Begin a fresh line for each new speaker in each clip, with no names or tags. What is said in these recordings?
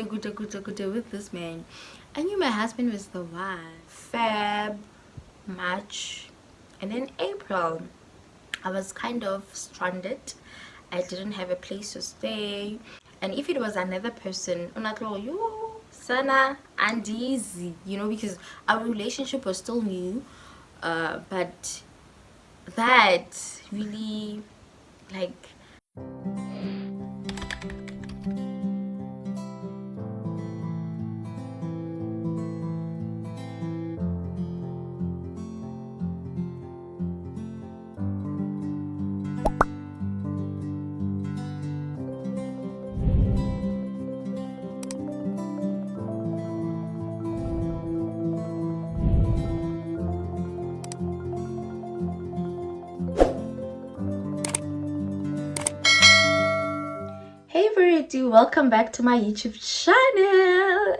good with this man. I knew my husband was the one. Feb, March, and then April, I was kind of stranded. I didn't have a place to stay. And if it was another person, unatlo you sana and easy, because our relationship was still new. But that really, like, hey Verity, welcome back to my YouTube channel.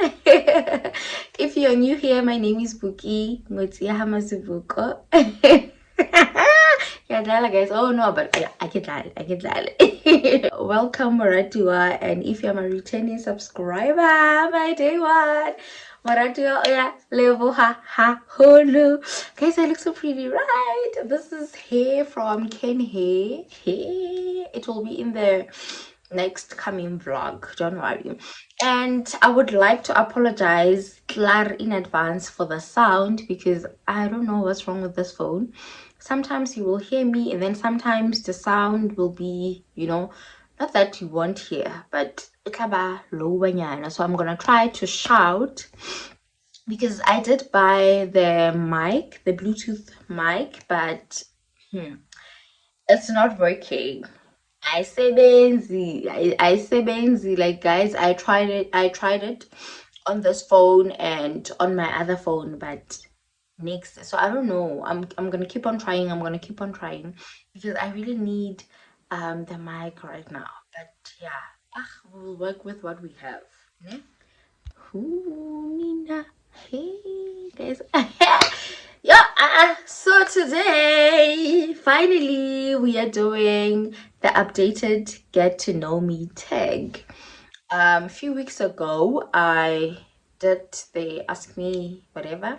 If you're new here, my name is Buki Ngotsiya Hamazubuko. Yeah, guys. Oh no, but yeah, I get that. Welcome, Maratua, and if you're my returning subscriber, my day one. Maratua, yeah, level ha holo. Guys, I look so pretty, right? This is hair from Ken Hair. It will be in the next coming vlog, don't worry. And I would like to apologize clar in advance for the sound, because I don't know what's wrong with this phone. Sometimes you will hear me, and then sometimes the sound will be, not that you won't hear, but ikaba low banyana. So I'm gonna try to shout, because I did buy the mic, the Bluetooth mic, but it's not working. I say Benzi. I say Benzi. Like, guys, I tried it on this phone and on my other phone, but next. So I don't know. I'm gonna keep on trying. Because I really need the mic right now. But yeah, we'll work with what we have. Ne? Ooh, Nina. Hey guys. Yeah, so today finally we are doing the updated get to know me tag. A few weeks ago they ask me whatever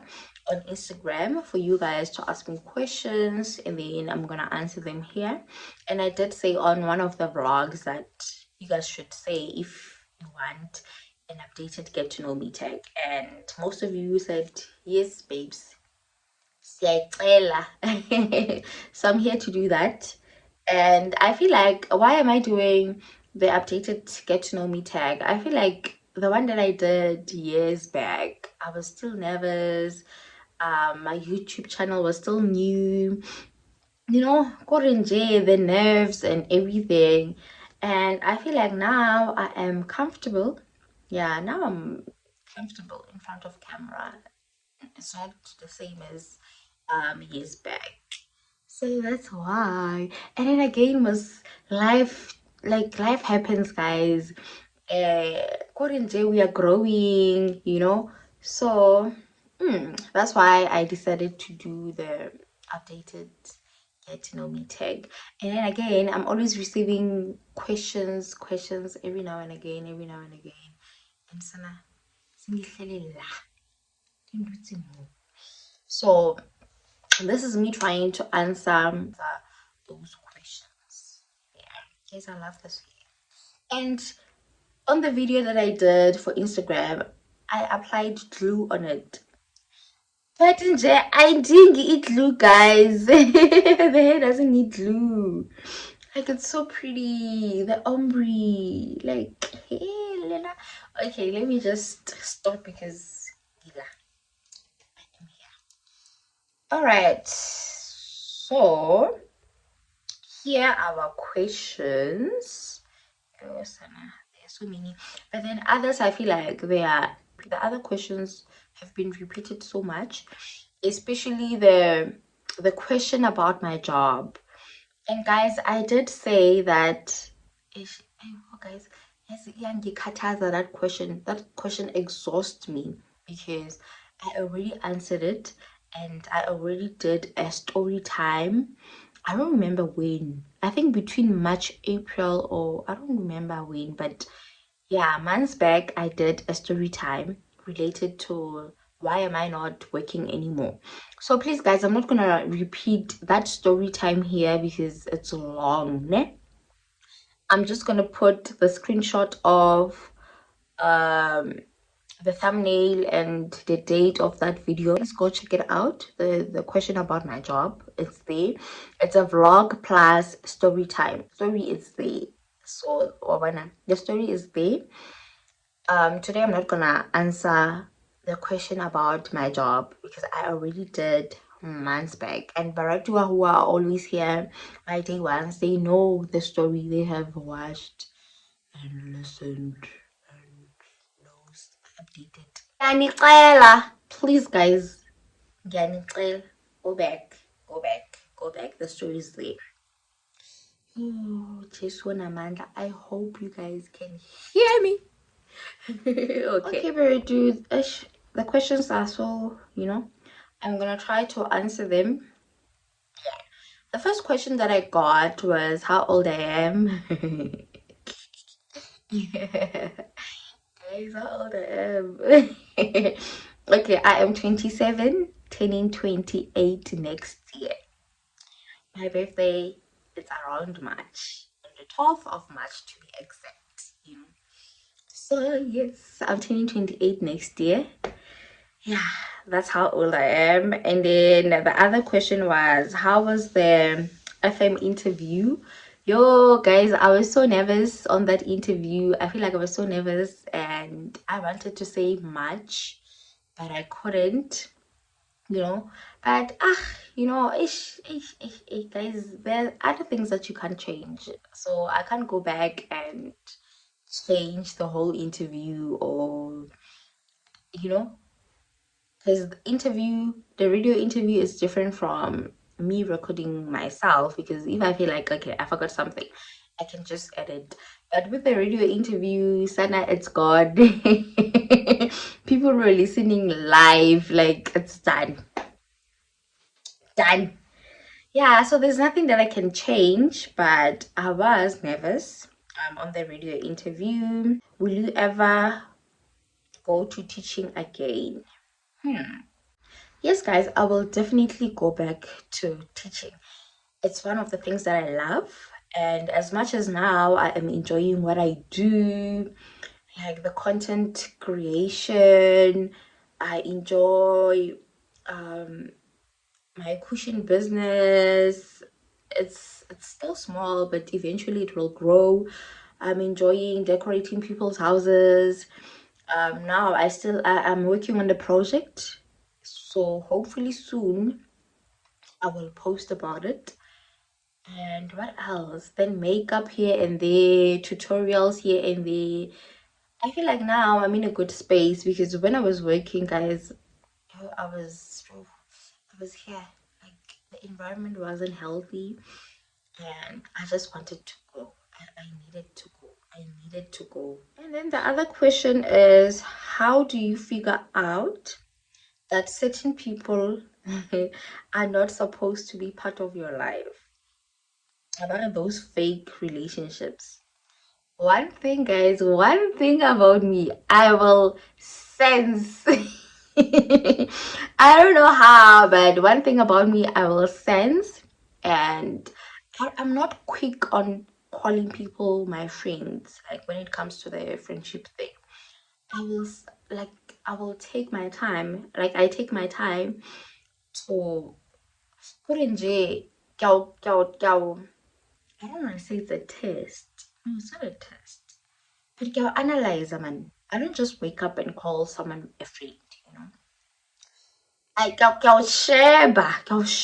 on Instagram for you guys to ask me questions, and then I'm gonna answer them here. And I did say on one of the vlogs that you guys should say if you want an updated get to know me tag, and most of you said yes babes, siyayicela. So I'm here to do that. And I feel like, why am I doing the updated get to know me tag? I feel like the one that I did years back, I was still nervous. My YouTube channel was still new, Korinje, the nerves and everything. And I feel like now I am comfortable. Yeah, now I'm comfortable in front of camera. It's not the same as years back. So that's why. And then again was life, like life happens, guys. Korinje, we are growing, So that's why I decided to do the updated get to know me tag. And then again, I'm always receiving questions every now and again. And sana, singihlele la. So this is me trying to answer those questions. Yeah, guys, I love this video. And on the video that I did for Instagram, I applied glue on it. But I didn't get glue, guys. The hair doesn't need glue. Like, it's so pretty. The ombre. Like, hey, Lena. Okay, let me just stop because all right, so here are our questions. There's so many, but then others I feel like the other questions have been repeated so much, especially the question about my job. And guys, I did say that if guys, that question exhausts me, because I already answered it, and I already did a story time. I don't remember when. I think between March, April, or I don't remember when, but Yeah, months back I did a story time related to why am I not working anymore. So please guys, I'm not gonna repeat that story time here because it's long, ne? I'm just gonna put the screenshot of the thumbnail and the date of that video. Please go check it out. The question about my job, it's there. It's a vlog plus story time. Story is there. So the story is there. Today I'm not gonna answer the question about my job because I already did months back. And Baratua who are always here my day ones, they know the story. They have watched and listened and knows updated. Ngiyanicela. Please guys, ngiyanicela. Go back, go back, go back. The story is there. Oh, Jesu Namanda. I hope you guys can hear me. Okay, very dude. The questions are so, I'm gonna try to answer them. The first question that I got was how old I am. Yeah. Guys, how old I am. Okay, I am 27, turning 28 next year. My birthday is around March, on the 12th of March to be exact. So yes, I'm turning 28 next year. Yeah, that's how old I am. And then the other question was, how was the FM interview? Yo, guys, I was so nervous on that interview. I feel like I was so nervous and I wanted to say much, but I couldn't. But guys, there are other things that you can't change. So I can't go back and change the whole interview or you know because the radio interview is different from me recording myself, because if I feel like, okay, I forgot something, I can just edit. But with the radio interview, Sana, it's gone. People were listening live, like it's done. Yeah, so there's nothing that I can change, but I was nervous on the radio interview. Will you ever go to teaching again? Yes, guys, I will definitely go back to teaching. It's one of the things that I love. And as much as now I am enjoying what I do, like the content creation, I enjoy my cushion business. It's still small, but eventually it will grow. I'm enjoying decorating people's houses. Now I'm working on the project, so hopefully soon I will post about it. And what else? Then makeup here and there, tutorials here and there. I feel like now I'm in a good space because when I was working, guys, I was here. Like the environment wasn't healthy, and I just wanted to go. I needed to go. I needed to go. And then the other question is, how do you figure out that certain people are not supposed to be part of your life? About those fake relationships. One thing, guys, one thing about me, I will sense. I don't know how, but one thing about me, I will sense, and I'm not quick on calling people my friends. Like when it comes to the friendship thing, I will like I will take my time. Like I take my time to put in J. I don't want to say it's a test. No, it's not a test. But you analyze, man. I don't just wake up and call someone a friend. Ke a o shebisise.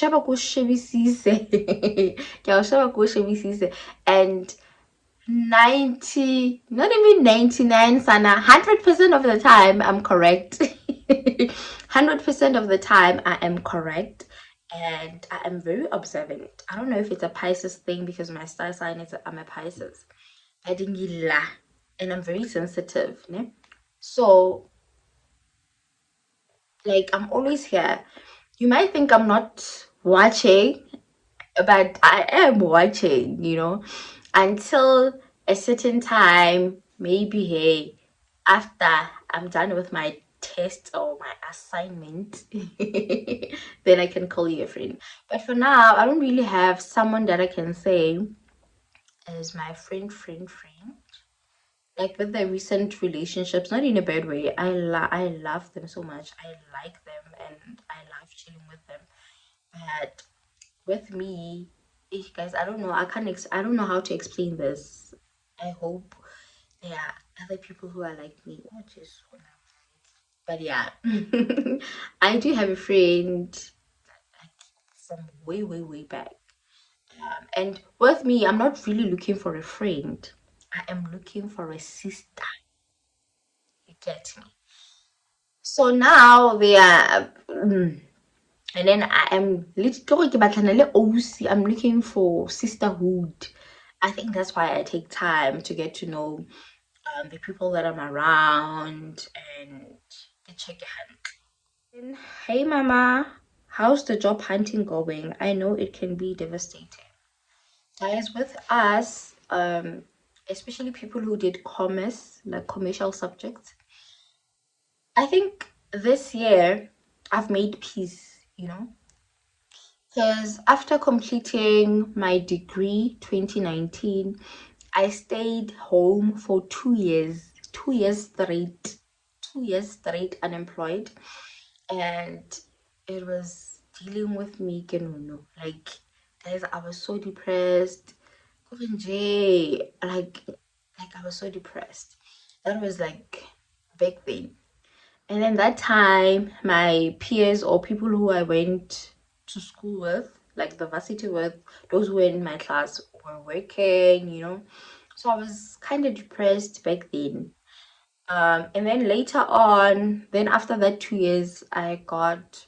Ke a o sheba ke o shebisise. And 90, not even 99, Sana, 100% of the time I'm correct. 100% of the time I am correct. And I am very observant. I don't know if it's a Pisces thing because my star sign is I'm a Pisces. And I'm very sensitive. Ne? So, like, I'm always here. You might think I'm not watching, but I am watching, until a certain time maybe, hey, after I'm done with my test or my assignment, then I can call you a friend. But for now, I don't really have someone that I can say is my friend. Like with the recent relationships, not in a bad way. I love them so much. I like them and I love chilling with them. But with me, guys, I don't know. I don't know how to explain this. I hope there are other people who are like me. Oh, just but yeah, I do have a friend like from way back. And with me, I'm not really looking for a friend. I am looking for a sister. You get me? So now they are, and then I am I'm looking for sisterhood. I think that's why I take time to get to know the people that I'm around and check your hand. Hey mama, how's the job hunting going? I know it can be devastating. Guys, with us, especially people who did commerce, like commercial subjects, I think this year I've made peace, because after completing my degree 2019, I stayed home for 2 years, 2 years straight, 2 years straight unemployed. And it was dealing with me, like, guys, I was so depressed. Like I was so depressed. That was like big thing. And then that time, my peers or people who I went to school with, like the varsity with, those who were in my class were working. So I was kind of depressed back then. And then later on, then after that 2 years, I got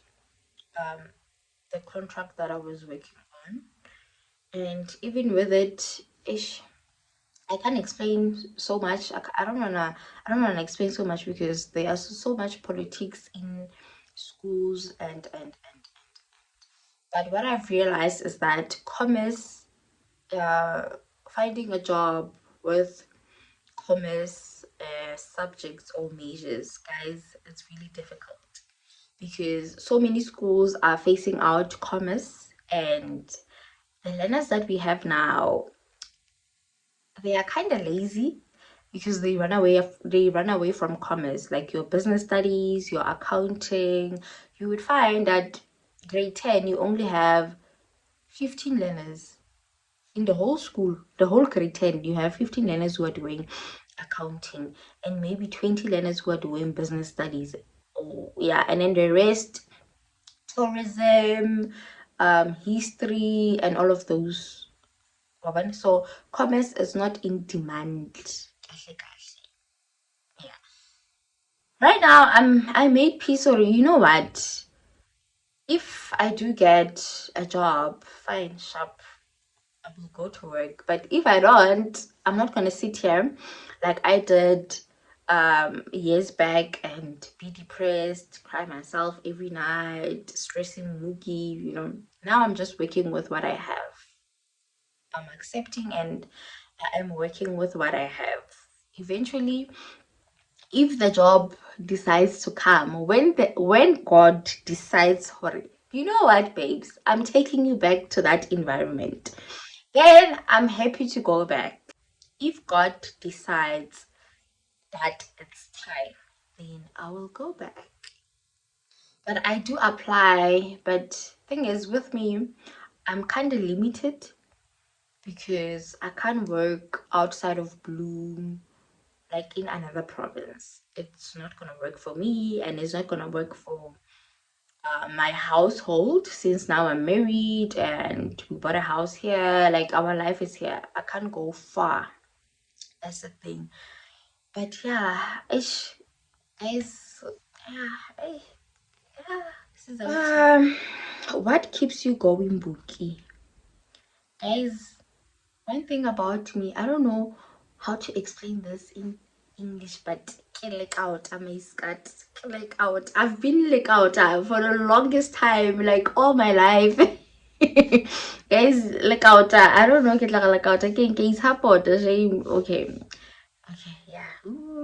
the contract that I was working on. And even with it, ish, I can't explain so much. I don't wanna explain so much because there are so much politics in schools and but what I've realized is that commerce, finding a job with commerce subjects or majors, guys, it's really difficult because so many schools are facing out commerce, and the learners that we have now, they are kind of lazy because they run away from commerce, like your business studies, your accounting. You would find that grade 10 you only have 15 learners in the whole school. The whole grade 10 you have 15 learners who are doing accounting and maybe 20 learners who are doing business studies. Oh yeah, and then the rest, tourism, history, and all of those. So commerce is not in demand. Yeah. Right now, I made peace already. You know what? If I do get a job, fine, sharp, I will go to work. But if I don't, I'm not gonna sit here like I did years back and be depressed, cry myself every night, stressing Mookie. Now I'm just working with what I have. I'm accepting and I am working with what I have. Eventually, if the job decides to come, when God decides for it, you know what, babes, I'm taking you back to that environment. Then I'm happy to go back. If God decides that it's time, then I will go back. But I do apply. But thing is, with me, I'm kind of limited because I can't work outside of Bloom, like in another province. It's not gonna work for me, and it's not gonna work for my household, since now I'm married and we bought a house here. Like our life is here. I can't go far. That's the thing. But yeah, ish, guys, yeah, yeah. This is what keeps you going, Buki? Guys, one thing about me, I don't know how to explain this in English, but like out, I'm a scat. Like out. I've been like out for the longest time, like all my life. Guys, like out. I don't know. Get like out. Okay, okay, it's happened. Okay, okay, yeah.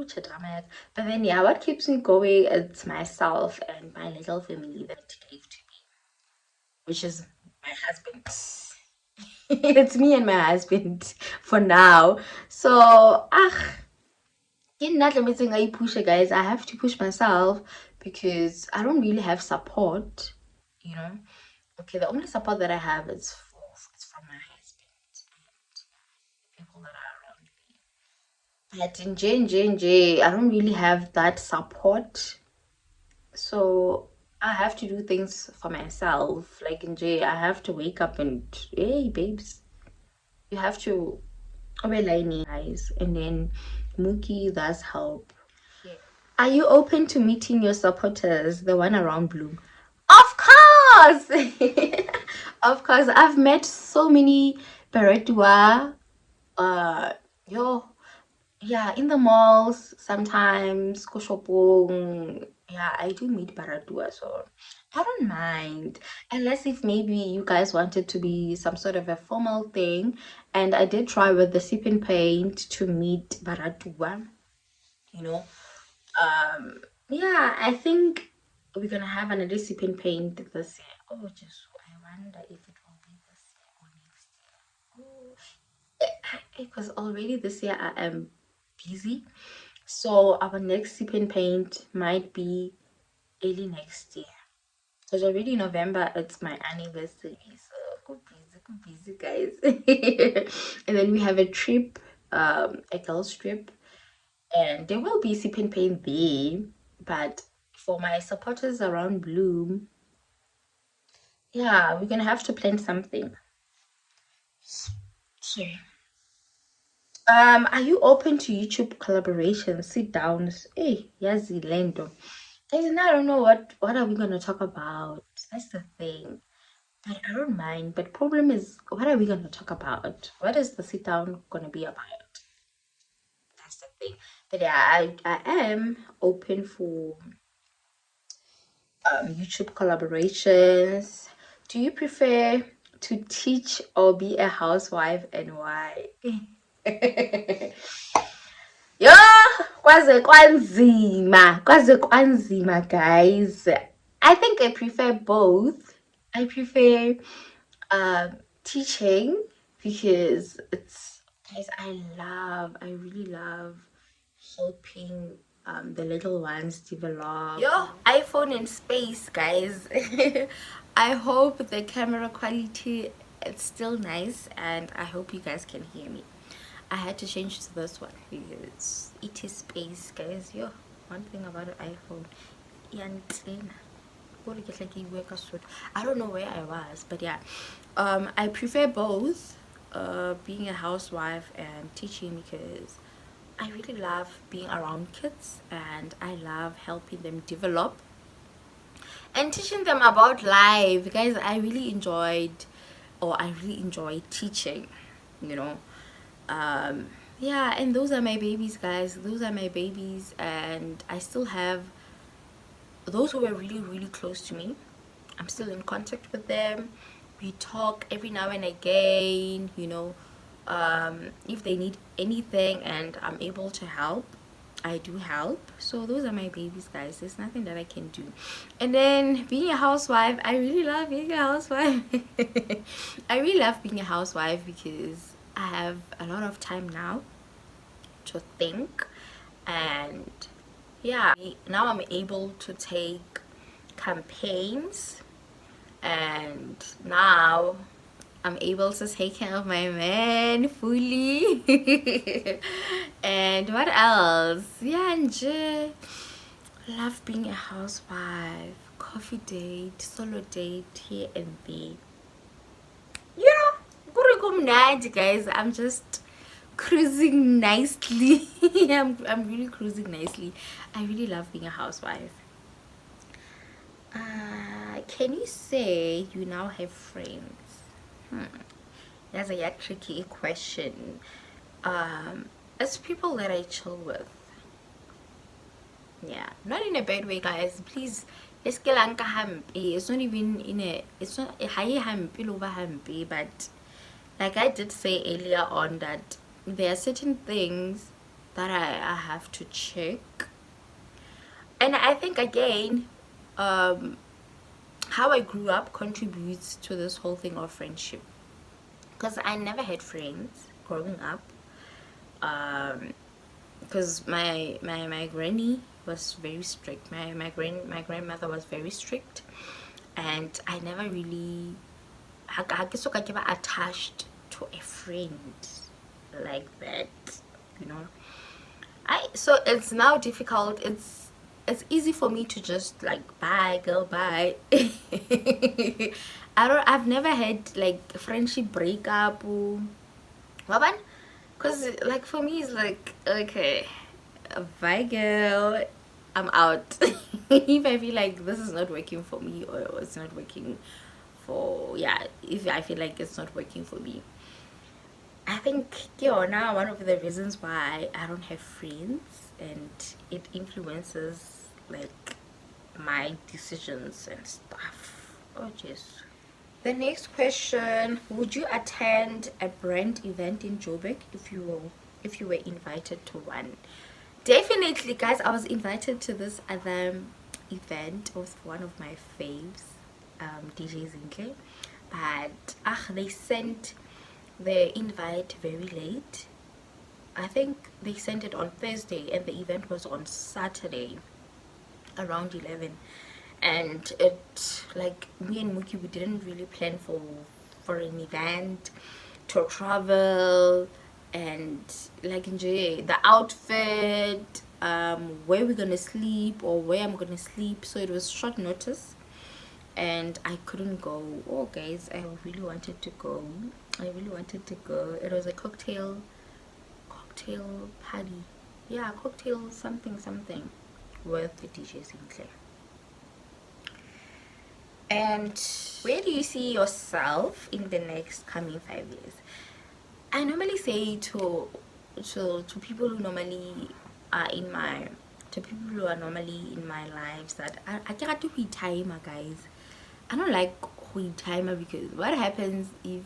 drama. But then yeah, what keeps me going is myself and my little family that gave to me, which is my husband. It's me and my husband for now. So in that limiting I push it, guys. I have to push myself because I don't really have support, you know. Okay, the only support that I have is from my husband and people that are around me. But in J, I don't really have that support. So I have to do things for myself. Like in J, I have to wake up and hey babes, you have to obey guys, and then Mookie does help. Yeah. Are you open to meeting your supporters, the one around Bloom? Of course! Of course, I've met so many Peretua, yo, yeah, in the malls sometimes, Koshopong. Yeah, I do meet Baratua, so I don't mind. Unless if maybe you guys wanted to be some sort of a formal thing, and I did try with the sip and paint to meet Baratua, you know. Yeah, I think we're gonna have another sip and paint this year. Oh, just I wonder if it will be this year or next year. Oh, because already this year I am busy, so our next sip and paint might be early next year, because already November it's my anniversary, so go busy guys. And then we have a trip, a girls trip, and there will be sip and paint there, but for my supporters around Bloom, yeah, we're gonna have to plan something. Sorry. Are you open to YouTube collaborations, sit downs? Hey, yazi lendo. Guys, and I don't know what are we gonna talk about. That's the thing. But I don't mind. But problem is, what are we gonna talk about? What is the sit down gonna be about? That's the thing. But yeah, I am open for YouTube collaborations. Do you prefer to teach or be a housewife, and why? Yo, kwaze kwanzima, guys. I think I prefer both. I prefer teaching because it's, guys, I really love helping the little ones develop. Yo, iPhone in space, guys. I hope the camera quality is still nice, and I hope you guys can hear me. I had to change to this one because it is space, guys. Yo, one thing about an iPhone, I don't know where I was, but yeah, I prefer both, being a housewife and teaching, because I really love being around kids and I love helping them develop and teaching them about life. Guys, I really enjoy teaching, you know. Yeah, and those are my babies, guys. Those are my babies, and I still have those who were really close to me. I'm still in contact with them. We talk every now and again, you know. If they need anything and I'm able to help, I do help. So those are my babies, guys. There's nothing that I can do. And then being a housewife, I really love being a housewife. I really love being a housewife because I have a lot of time now to think, and yeah, now I'm able to take campaigns, and now I'm able to take care of my man fully. And what else? Yeah, and love being a housewife. Coffee date, solo date here and there. Yeah, guys. I'm just cruising nicely. I'm really cruising nicely. I really love being a housewife. Can you say you now have friends? That's a tricky question. It's people that I chill with. Yeah, not in a bad way, guys. Please, it's not even in a, it's not a high hampi over hampi, but like I did say earlier on, that there are certain things that I have to check. And I think again, how I grew up contributes to this whole thing of friendship, because I never had friends growing up. Because my granny was very strict. My grandmother was very strict, and I never really I guess I never attached to a friend like that, you know. So it's now difficult. It's easy for me to just like, bye girl, bye. I've never had like friendship breakup or what, because like for me it's like, okay, bye girl, I'm out. If I feel like this is not working for me, or it's not working for, yeah, if I feel like it's not working for me, I think, now one of the reasons why I don't have friends, and it influences like my decisions and stuff. Oh jeez. The next question: would you attend a brand event in Joburg if you were invited to one? Definitely, guys. I was invited to this other event with one of my faves, DJ Zinke, but they sent the invite very late. I think they sent it on Thursday and the event was on Saturday around 11. And it, like, me and Muki, we didn't really plan for an event, to travel and like enjoy the outfit, where we're gonna sleep or where I'm gonna sleep. So it was short notice and I couldn't go. Oh guys, I really wanted to go. I really wanted to go. It was a cocktail party. Yeah, cocktail something with the DJ Sinclair. And where do you see yourself in the next coming 5 years? I normally say to people who normally are in my lives that I can't do timer, guys. I don't like timer, because what happens if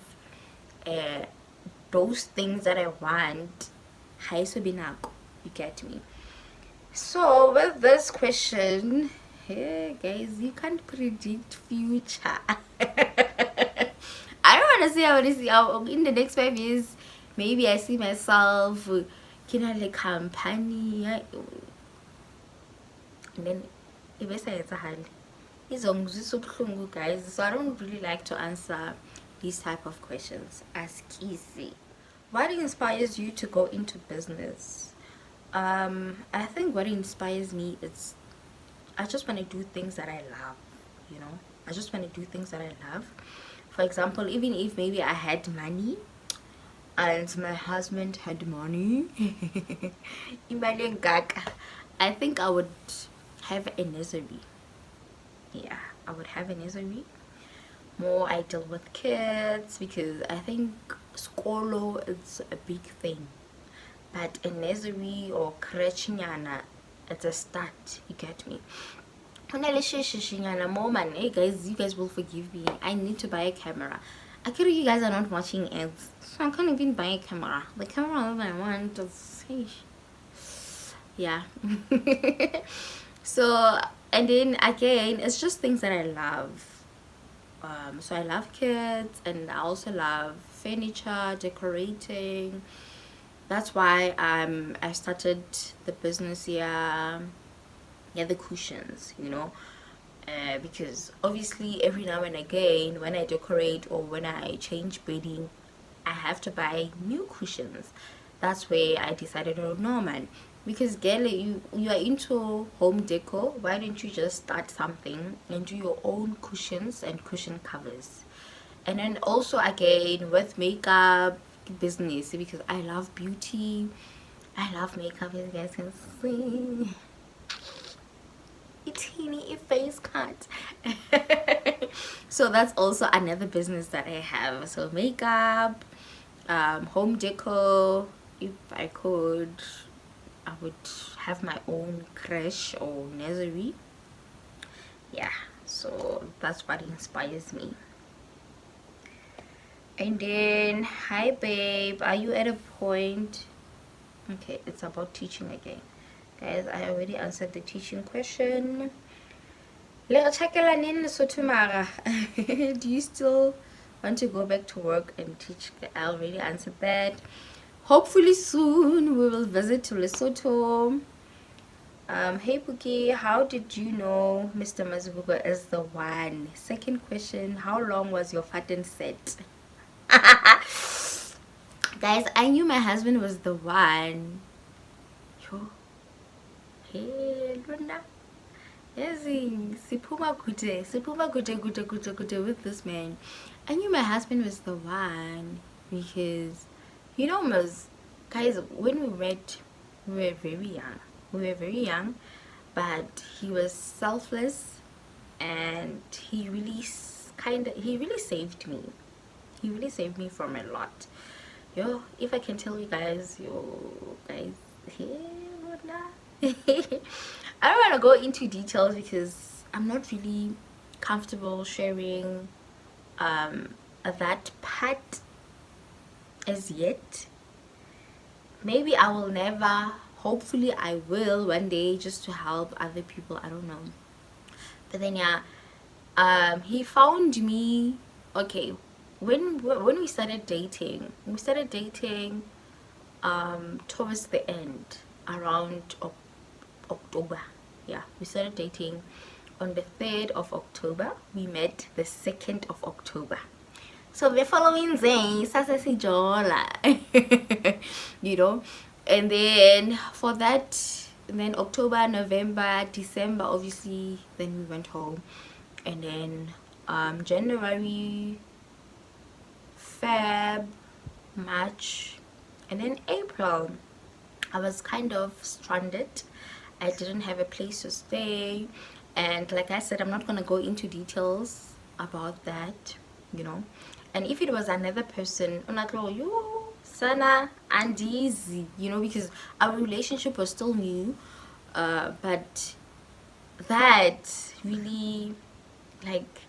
those things that I want, you get me? So with this question, hey guys, you can't predict future. I don't want to say I want to see in the next 5 years. Maybe I see myself in a company, and then guys. So I don't really like to answer these type of questions. Ask easy. What inspires you to go into business? I think what inspires me is I just want to do things that I love, I just want to do things that I love. For example, even if maybe I had money and my husband had money, I think I would have a nursery. Yeah, I would have a nursery. More ideal with kids, because I think skolo is a big thing, but a nursery or crechinyana, it's a start. You get me? Moment, hey guys, you guys will forgive me. I need to buy a camera. I care you guys are not watching ads, so I can't even buy a camera. The camera that I want is, yeah. So, and then again, it's just things that I love. So I love kids, and I also love furniture, decorating. That's why I started the business here. Yeah, the cushions, because obviously every now and again when I decorate or when I change bedding, I have to buy new cushions. That's where I decided, oh no man, because girl, you are into home decor, why don't you just start something and do your own cushions and cushion covers? And then also again with makeup business, because I love beauty, I love makeup, as you guys can see. Teeny face cut. So that's also another business that I have. So makeup, home decor. If I could, I would have my own creche or nursery. Yeah, so that's what inspires me. And then, hi babe, are you at a point Okay, it's about teaching again. Guys, I already answered the teaching question. Do you still want to go back to work and teach? I already answered that. Hopefully soon we will visit to Lesotho. Hey Pookie, how did you know Mr. Mazubuga is the one? Second question, how long was your fatten set? Guys, I knew my husband was the one. Yo, hey, Luna. Yes, Sipuma Kute with this man. I knew my husband was the one because, you know, guys, when we met, we were very young. We were very young, but he was selfless, and he really saved me. He really saved me from a lot. Yo, if I can tell you guys, hey, what now? I don't want to go into details because I'm not really comfortable sharing that part as yet. Maybe I will never. Hopefully I will one day, just to help other people. I don't know. But then yeah, he found me. Okay, when we started dating, towards the end, around October. Yeah, we started dating on the 3rd of October. We met the 2nd of October. So the following day, you know, and then for that, and then October, November, December, obviously, then we went home, and then January, Feb, March, and then April, I was kind of stranded. I didn't have a place to stay, and like I said, I'm not gonna go into details about that, you know. And if it was another person, you sana and easy, you know, because our relationship was still new, but that really, like,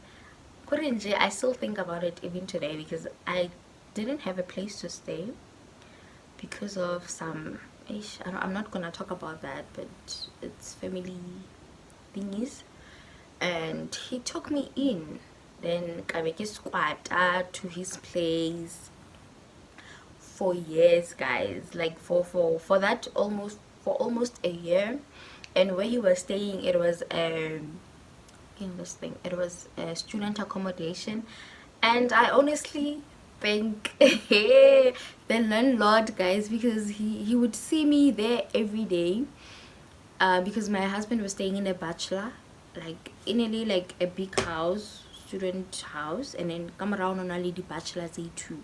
I still think about it even today, because I didn't have a place to stay because of some I'm not gonna talk about that, but it's family thingies. And he took me in, then Kabeke squatter to his place for years, guys, like for that almost a year. And where he was staying, it was it was a student accommodation, and I honestly thank the landlord, guys, because he would see me there every day, because my husband was staying in a bachelor, like in like a big house, student house, and then come around on a lady bachelor too.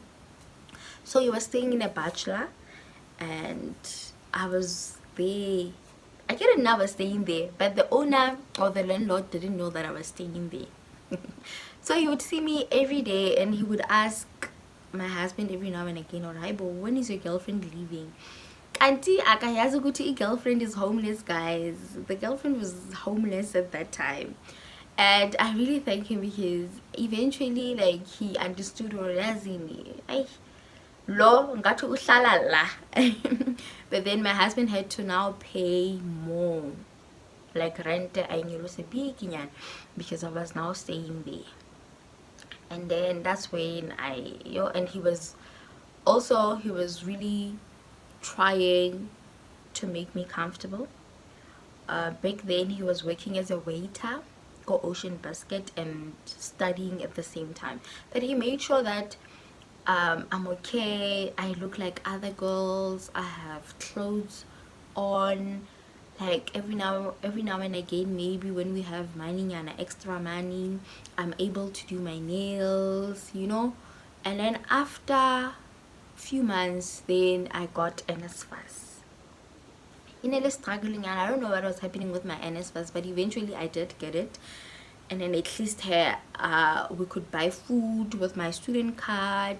So he was staying in a bachelor, and I was there. I didn't know I was staying there, but the owner or the landlord didn't know that I was staying there. So he would see me every day, and he would ask my husband every now and again, alright, but when is your girlfriend leaving? Auntie Akayazuguti girlfriend is homeless, guys. The girlfriend was homeless at that time. And I really thank him, because eventually, like, he understood Razini. Lo ngathi uhlala la. But then my husband had to now pay more, like rent because I was now staying there. And then that's when and he was really trying to make me comfortable. Back then he was working as a waiter for Ocean Basket and studying at the same time, but he made sure that I'm okay, I look like other girls, I have clothes on, like every now and again, maybe when we have money and extra money, I'm able to do my nails, you know. And then after few months, then I got NSFAS. Struggling, and I don't know what was happening with my NSFAS, but eventually I did get it. And then at least here we could buy food with my student card,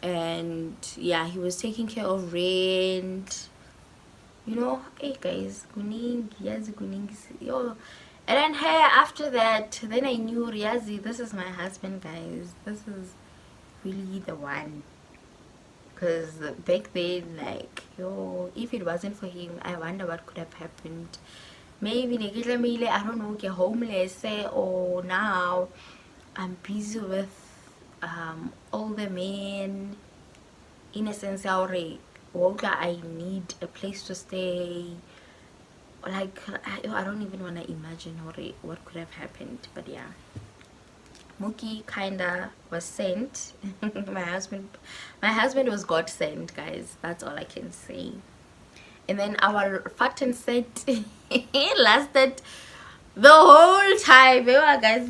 and yeah, he was taking care of rent, you know. Hey guys, yo. And then here after that, then I knew Riazi, this is my husband, guys. This is really the one. because back then, like, yo, if it wasn't for him, I wonder what could have happened. Maybe I don't know, get homeless, or now I'm busy with older men. In a sense, I need a place to stay. Like, I don't even want to imagine what could have happened. But yeah, Mookie kinda was sent. my husband was God sent, guys. That's all I can say. And then our fat and set lasted the whole time. Yeah, guys,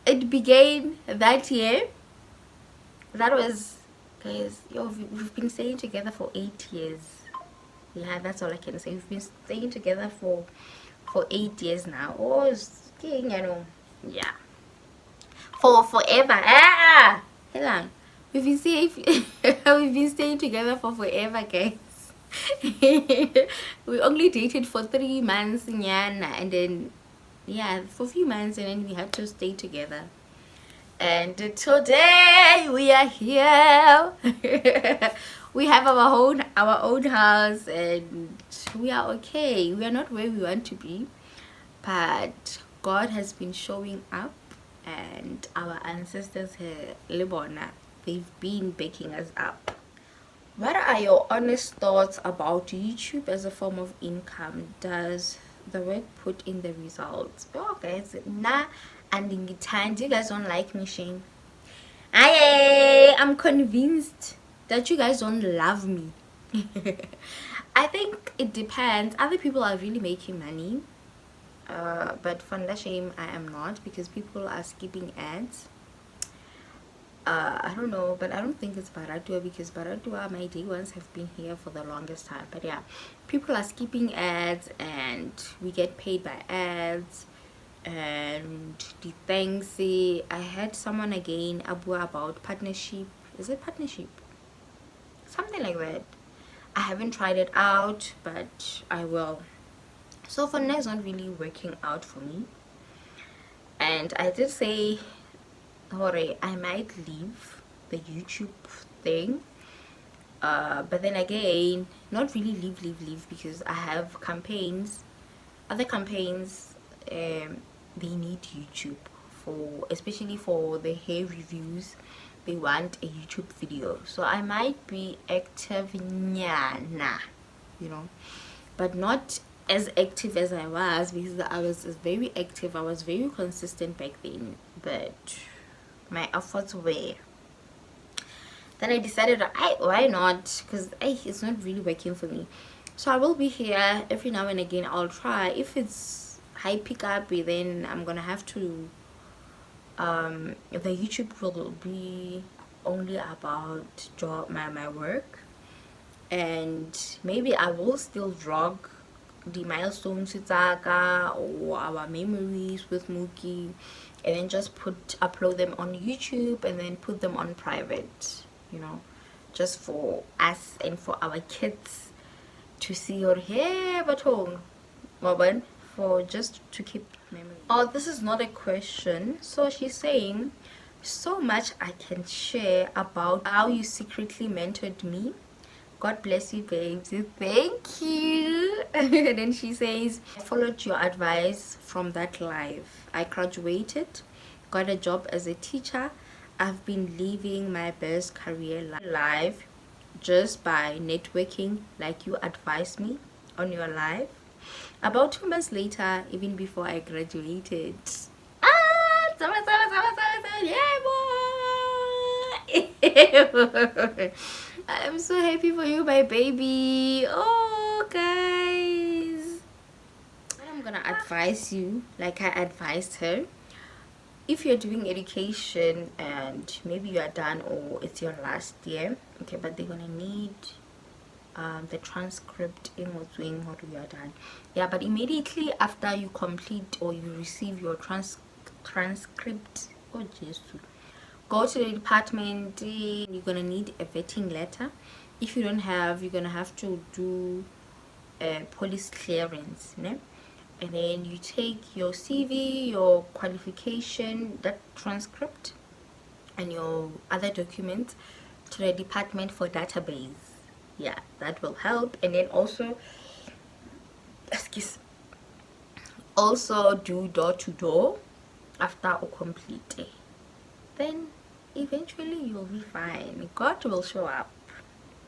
it began that year. That was, guys, yo, we've been staying together for 8 years. Yeah, that's all I can say. We've been staying together for 8 years now. Oh, it's king, you know. Yeah, for forever. Hold on. We've been staying, we've been staying together for forever, guys. We only dated for 3 months, nyana, and then yeah, for a few months, and then we had to stay together. And today we are here. We have our own house, and we are okay. We are not where we want to be, but God has been showing up, and our ancestors here, Libona, they've been baking us up. What are your honest thoughts about YouTube as a form of income? Does the work put in the results? Oh, guys, nah, and in time, you guys don't like me, Shane. I'm convinced that you guys don't love me. I think it depends. Other people are really making money, but for the shame, I am not, because people are skipping ads. I don't know, but I don't think it's Baratua, because Baratua, my day ones have been here for the longest time. But yeah, people are skipping ads, and we get paid by ads. And the thanks, I had someone again abu about partnership. Is it partnership? Something like that. I haven't tried it out, but I will. So for now, it's not really working out for me. And I did say, Hore, I might leave the YouTube thing, but then again, not really leave, because I have other campaigns. They need YouTube for, especially for the hair reviews. They want a YouTube video, so I might be active, nyana, but not as active as I was, because I was very active. I was very consistent back then, but my efforts were. Then I decided, why not? Because it's not really working for me. So I will be here every now and again. I'll try. If it's high pickup, then I'm gonna have to. The YouTube will be only about my work, and maybe I will still vlog the milestones or our memories with Mookie, and then just upload them on YouTube, and then put them on private, just for us and for our kids to see your hair but home, for just to keep memory. Oh, this is not a question. So she's saying, so much I can share about how you secretly mentored me. God bless you, babes. Thank you. And then she says, I followed your advice from that life. I graduated, got a job as a teacher. I've been living my best career life just by networking like you advised me on your live. About 2 months later, even before I graduated. Yeah, boy. I'm so happy for you, my baby. Oh, guys, I'm gonna advise you like I advised her. If you're doing education and maybe you are done, or it's your last year, okay, but they're gonna need the transcript in what's doing what you are done. Yeah, but immediately after you complete or you receive your transcript, oh Jesus, go to the department. You're gonna need a vetting letter. If you don't have, you're gonna have to do a police clearance, and then you take your CV, your qualification, that transcript, and your other documents to the department for database. Yeah, that will help. And then also, excuse, also do door to door after you complete it. Then eventually you'll be fine. God will show up.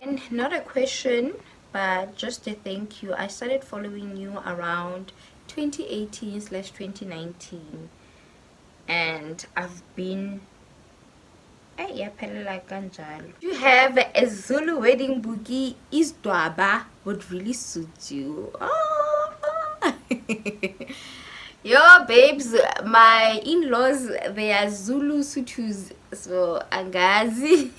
And not a question, but just a thank you. I started following you around 2018/2019, and I've been you have a Zulu wedding boogie. Isdwaba would really suit you. Oh. Yo babes, my in-laws, they are Zulu Sutus, so angazi.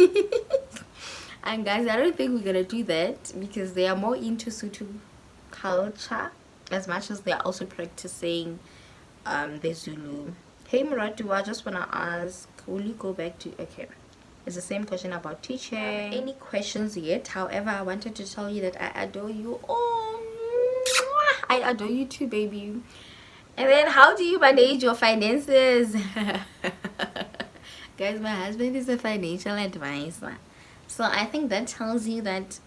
Angazi, I don't think we're gonna do that because they are more into Sutu culture as much as they are also practicing the Zulu. Hey Muratu, I just wanna ask, will you go back to, okay, it's the same question about teaching. Any questions yet? However, I wanted to tell you that I adore you. Oh, I adore you too, baby. And then how do you manage your finances? Guys, my husband is a financial advisor, so I think that tells you that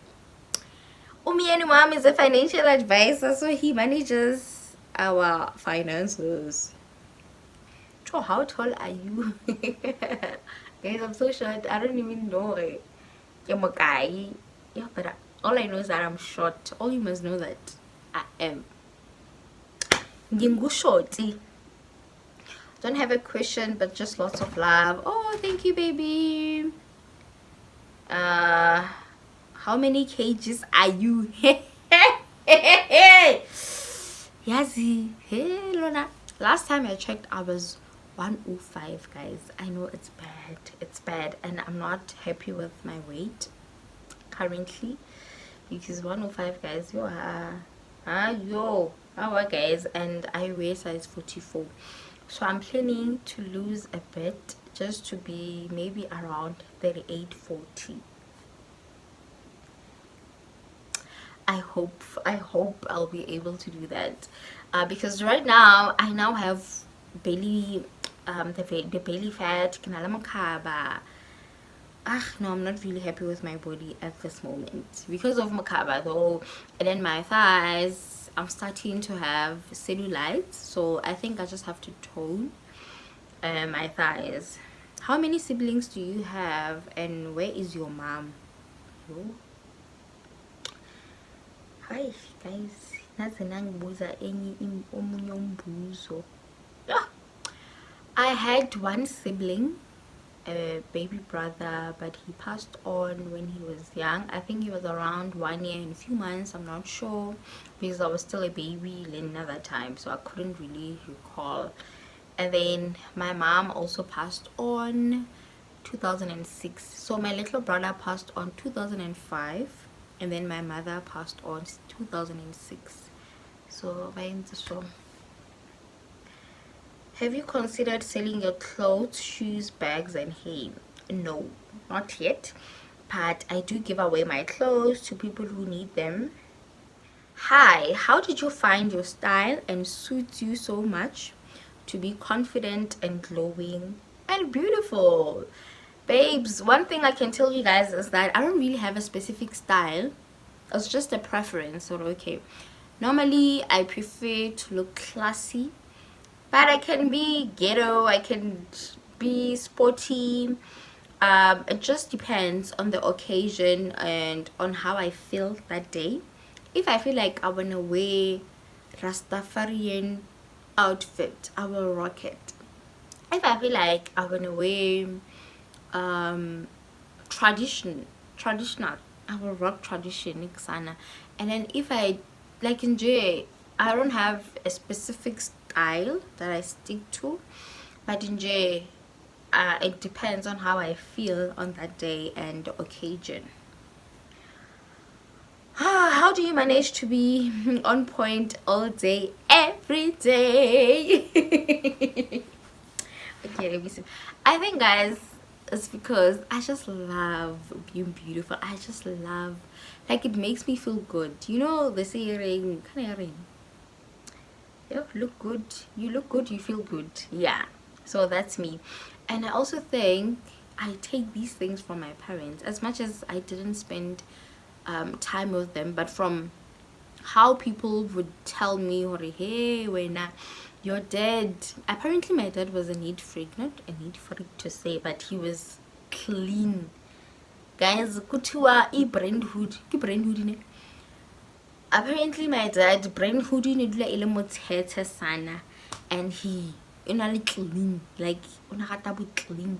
Umi and mom is a financial advisor, so he manages our finances. So how tall are you? Guys, I'm so short. I don't even know. I'm a guy. Yeah, but all I know is that I'm short. All you must know that I am. Shorty. Don't have a question, but just lots of love. Oh, thank you, baby. How many kgs are you? Yazi. Hey, Lona. Last time I checked, I was 105, guys. I know it's bad, and I'm not happy with my weight currently because 105, guys. Guys, and I weigh size 44, so I'm planning to lose a bit just to be maybe around 38-40. I hope I'll be able to do that because right now I now have belly the belly fat. No, I'm not really happy with my body at this moment because of makaba though, and then my thighs, I'm starting to have cellulite, so I think I just have to tone my thighs. How many siblings do you have, and where is your mom? Hi guys, I had one sibling, a baby brother, but he passed on when he was young. I think he was around 1 year and a few months, I'm not sure, because I was still a baby another time, so I couldn't really recall. And then my mom also passed on 2006, so my little brother passed on 2005, and then my mother passed on 2006. So have you considered selling your clothes, shoes, bags, and hair? No, not yet, but I do give away my clothes to people who need them. Hi, how did you find your style and suits you so much to be confident and glowing and beautiful? Babes, one thing I can tell you guys is that I don't really have a specific style. It's just a preference. So okay, normally I prefer to look classy, but I can be ghetto, I can be sporty. It just depends on the occasion and on how I feel that day. If I feel like I want to wear Rastafarian outfit, I will rock it. If I feel like I want to wear traditional, I will rock tradition. And then if I like enjoy, I don't have a specific style that I stick to, but enjoy, it depends on how I feel on that day and the occasion. How do you manage to be on point all day every day? Okay, let me see. I think, guys, it's because I just love being beautiful. I just love, like, it makes me feel good. You know the saying, you look good, you feel good. Yeah, so that's me. And I also think I take these things from my parents, as much as I didn't spend time with them, but from how people would tell me, hey, when you're dead. Apparently my dad was a neat freak, not a neat freak to say, but he was clean, guys. Kutiwa I brain hood, ki brain hood ne. Apparently my dad brain hood ne dula ile motshete sana, and he clean, like clean.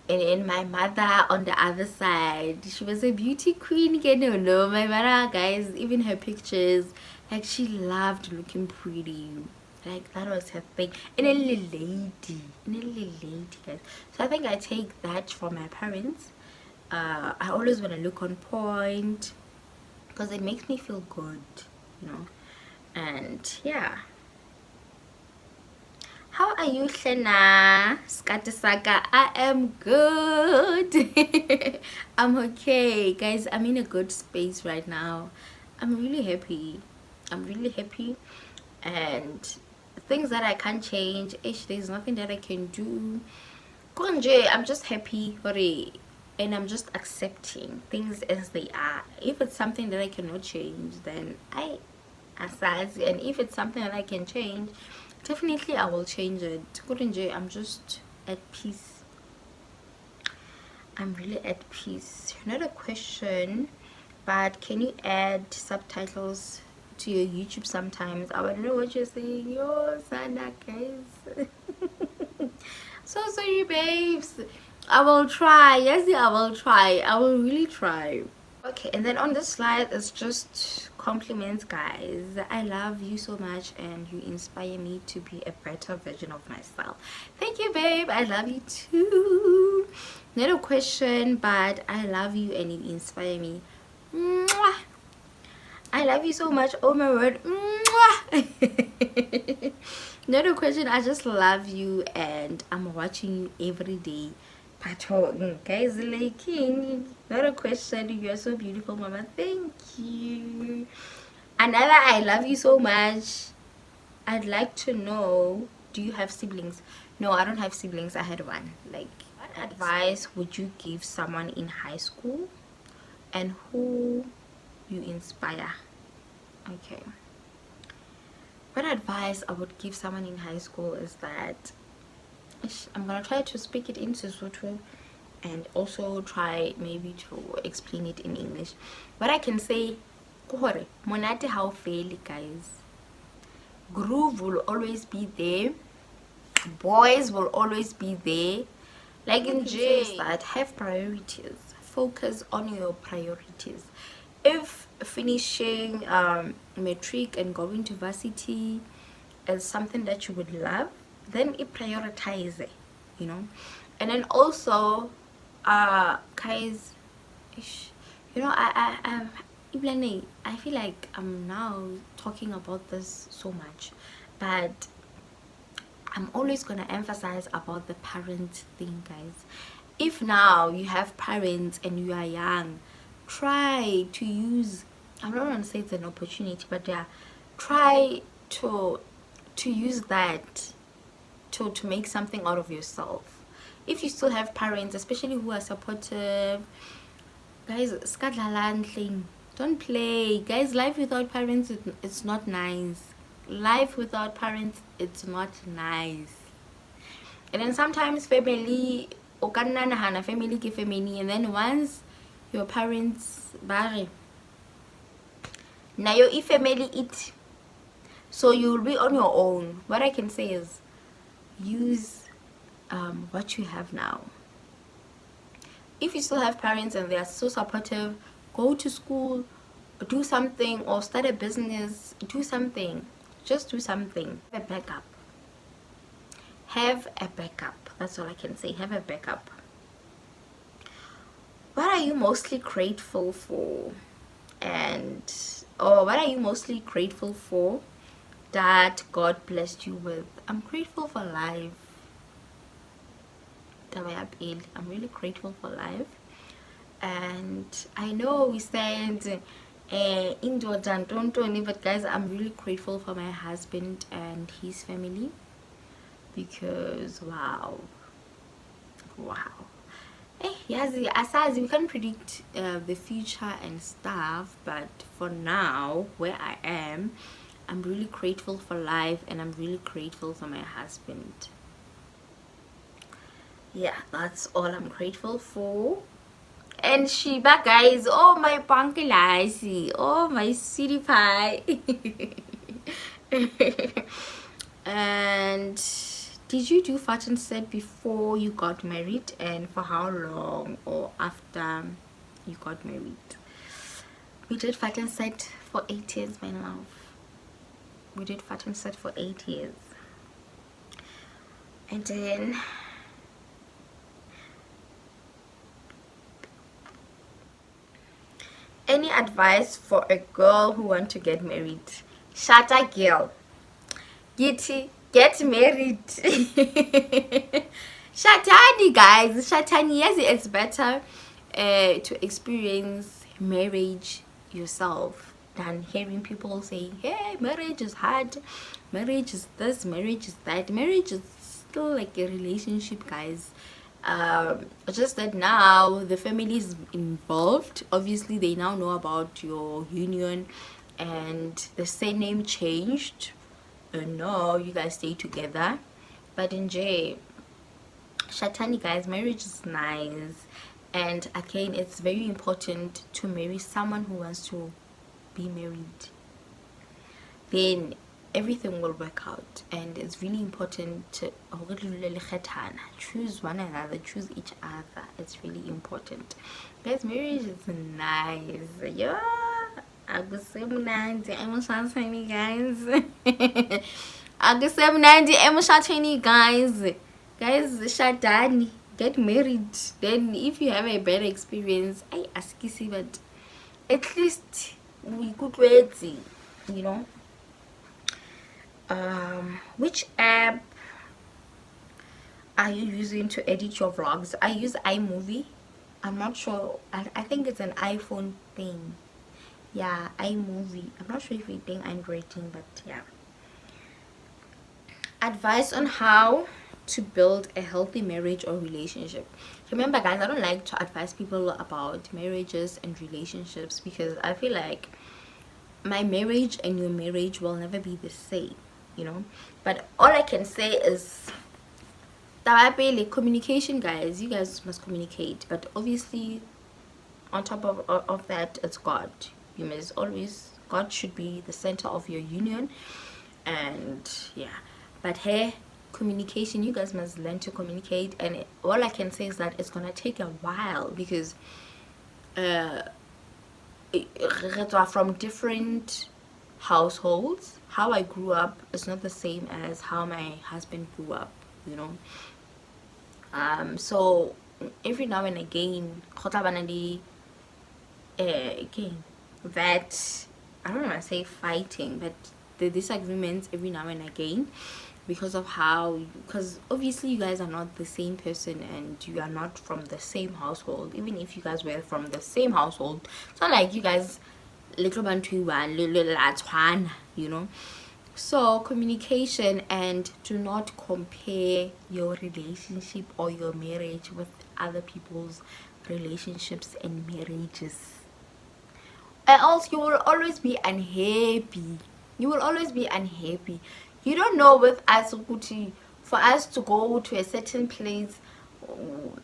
And my mother on the other side, she was a beauty queen. You know, my mother, guys, even her pictures, like she loved looking pretty. Like that was her thing. And a little lady, guys. So I think I take that from my parents. I always want to look on point because it makes me feel good, you know. And yeah. How are you, Shena? Skatisaka? I am good. I'm okay, guys. I'm in a good space right now. I'm really happy. And things that I can't change, there's nothing that I can do. Konje, I'm just happy, and I'm just accepting things as they are. If it's something that I cannot change, then I assess, and if it's something that I can change, definitely I will change it. I'm just at peace. I'm really at peace. Not a question, but can you add subtitles to your YouTube sometimes? I want to know what you're saying. Yo, Sana, guys. So sorry, babes. I will try. Yes, I will try. I will really try. Okay, and then on this slide it's just compliments, guys. I love you so much and you inspire me to be a better version of myself. Thank you, babe. I love you too. Not a question, but I love you and you inspire me. Mwah. I love you so much. Oh my word. Mwah. Not a question. I just love you and I'm watching you every day. Guys, like, not a question. You're so beautiful, mama. Thank you. Another, I love you so much. I'd like to know, do you have siblings? No, I don't have siblings. I had one. Like, what advice would you give someone in high school and who you inspire? Okay, what advice I would give someone in high school is that I'm gonna try to speak it in Sesotho and also try maybe to explain it in English. What I can say, monate how fail, guys. Groove will always be there. Boys will always be there. Like in jail, that have priorities. Focus on your priorities. If finishing matric and going to varsity is something that you would love, then it prioritize it, you know. And then also guys, you know, I feel like I'm now talking about this so much, but I'm always gonna emphasize about the parent thing, guys. If now you have parents and you are young, try to use, I'm not gonna say it's an opportunity, but yeah, try to use that to make something out of yourself. If you still have parents, especially who are supportive, guys, don't play, guys. Life without parents, it's not nice. Life without parents, it's not nice. And then sometimes family, family ke family, and then once your parents bare now your family eat, so you'll be on your own. What I can say is use what you have now. If you still have parents and they are so supportive, go to school, do something, or start a business. Do something. Just do something. Have a backup. Have a backup. That's all I can say. Have a backup. What are you mostly grateful for? What are you mostly grateful for that God blessed you with? I'm grateful for life. I'm really grateful for life. And I know we said indoor don't, but guys, I'm really grateful for my husband and his family, because wow, wow. Yes, as we can't predict the future and stuff, but for now, where I am, I'm really grateful for life, and I'm really grateful for my husband. Yeah, that's all I'm grateful for. And Shiba, guys, oh my punky, oh my city pie. And did you do fat and set before you got married, and for how long, or after you got married? We did fat and set for 8 years, my love. We did fat and set for 8 years. And then any advice for a girl who want to get married? Shata girl, get married. Shatani, guys, Shatani. Yes, it's better to experience marriage yourself than hearing people saying, hey, marriage is hard, marriage is this, marriage is that. Marriage is still like a relationship, guys. Just that now the family is involved. Obviously they now know about your union, and the surname changed. No, you guys stay together, but in J, Shatani, guys, marriage is nice, and again, it's very important to marry someone who wants to be married. Then everything will work out, and it's really important to choose one another, choose each other. It's really important, guys. Marriage is nice. Yeah, akusemnandi emshadweni, guys. Akusemnandi emshadweni, guys. Shadani, get married. Then if you have a bad experience, I ask you, but at least we could wait, you know. Which app are you using to edit your vlogs? I use iMovie. I'm not sure. I think it's an iPhone thing. Yeah, iMovie. I'm not sure if it's thing Android thing, but yeah. Advice on how to build a healthy marriage or relationship. Remember, guys, I don't like to advise people about marriages and relationships, because I feel like my marriage and your marriage will never be the same, you know. But all I can say is communication, guys. You guys must communicate, but obviously on top of that, it's God. You must always, God should be the center of your union. And yeah, but hey, communication, you guys must learn to communicate. And all I can say is that it's gonna take a while, because from different households. How I grew up is not the same as how my husband grew up, you know. So every now and again, again, that, I don't want to say fighting, but the disagreements every now and again, because of how, because obviously you guys are not the same person, and you are not from the same household. Even if you guys were from the same household, it's not like you guys little one, you know. So communication, and do not compare your relationship or your marriage with other people's relationships and marriages, or else you will always be unhappy. You will always be unhappy. You don't know with us, for us to go to a certain place,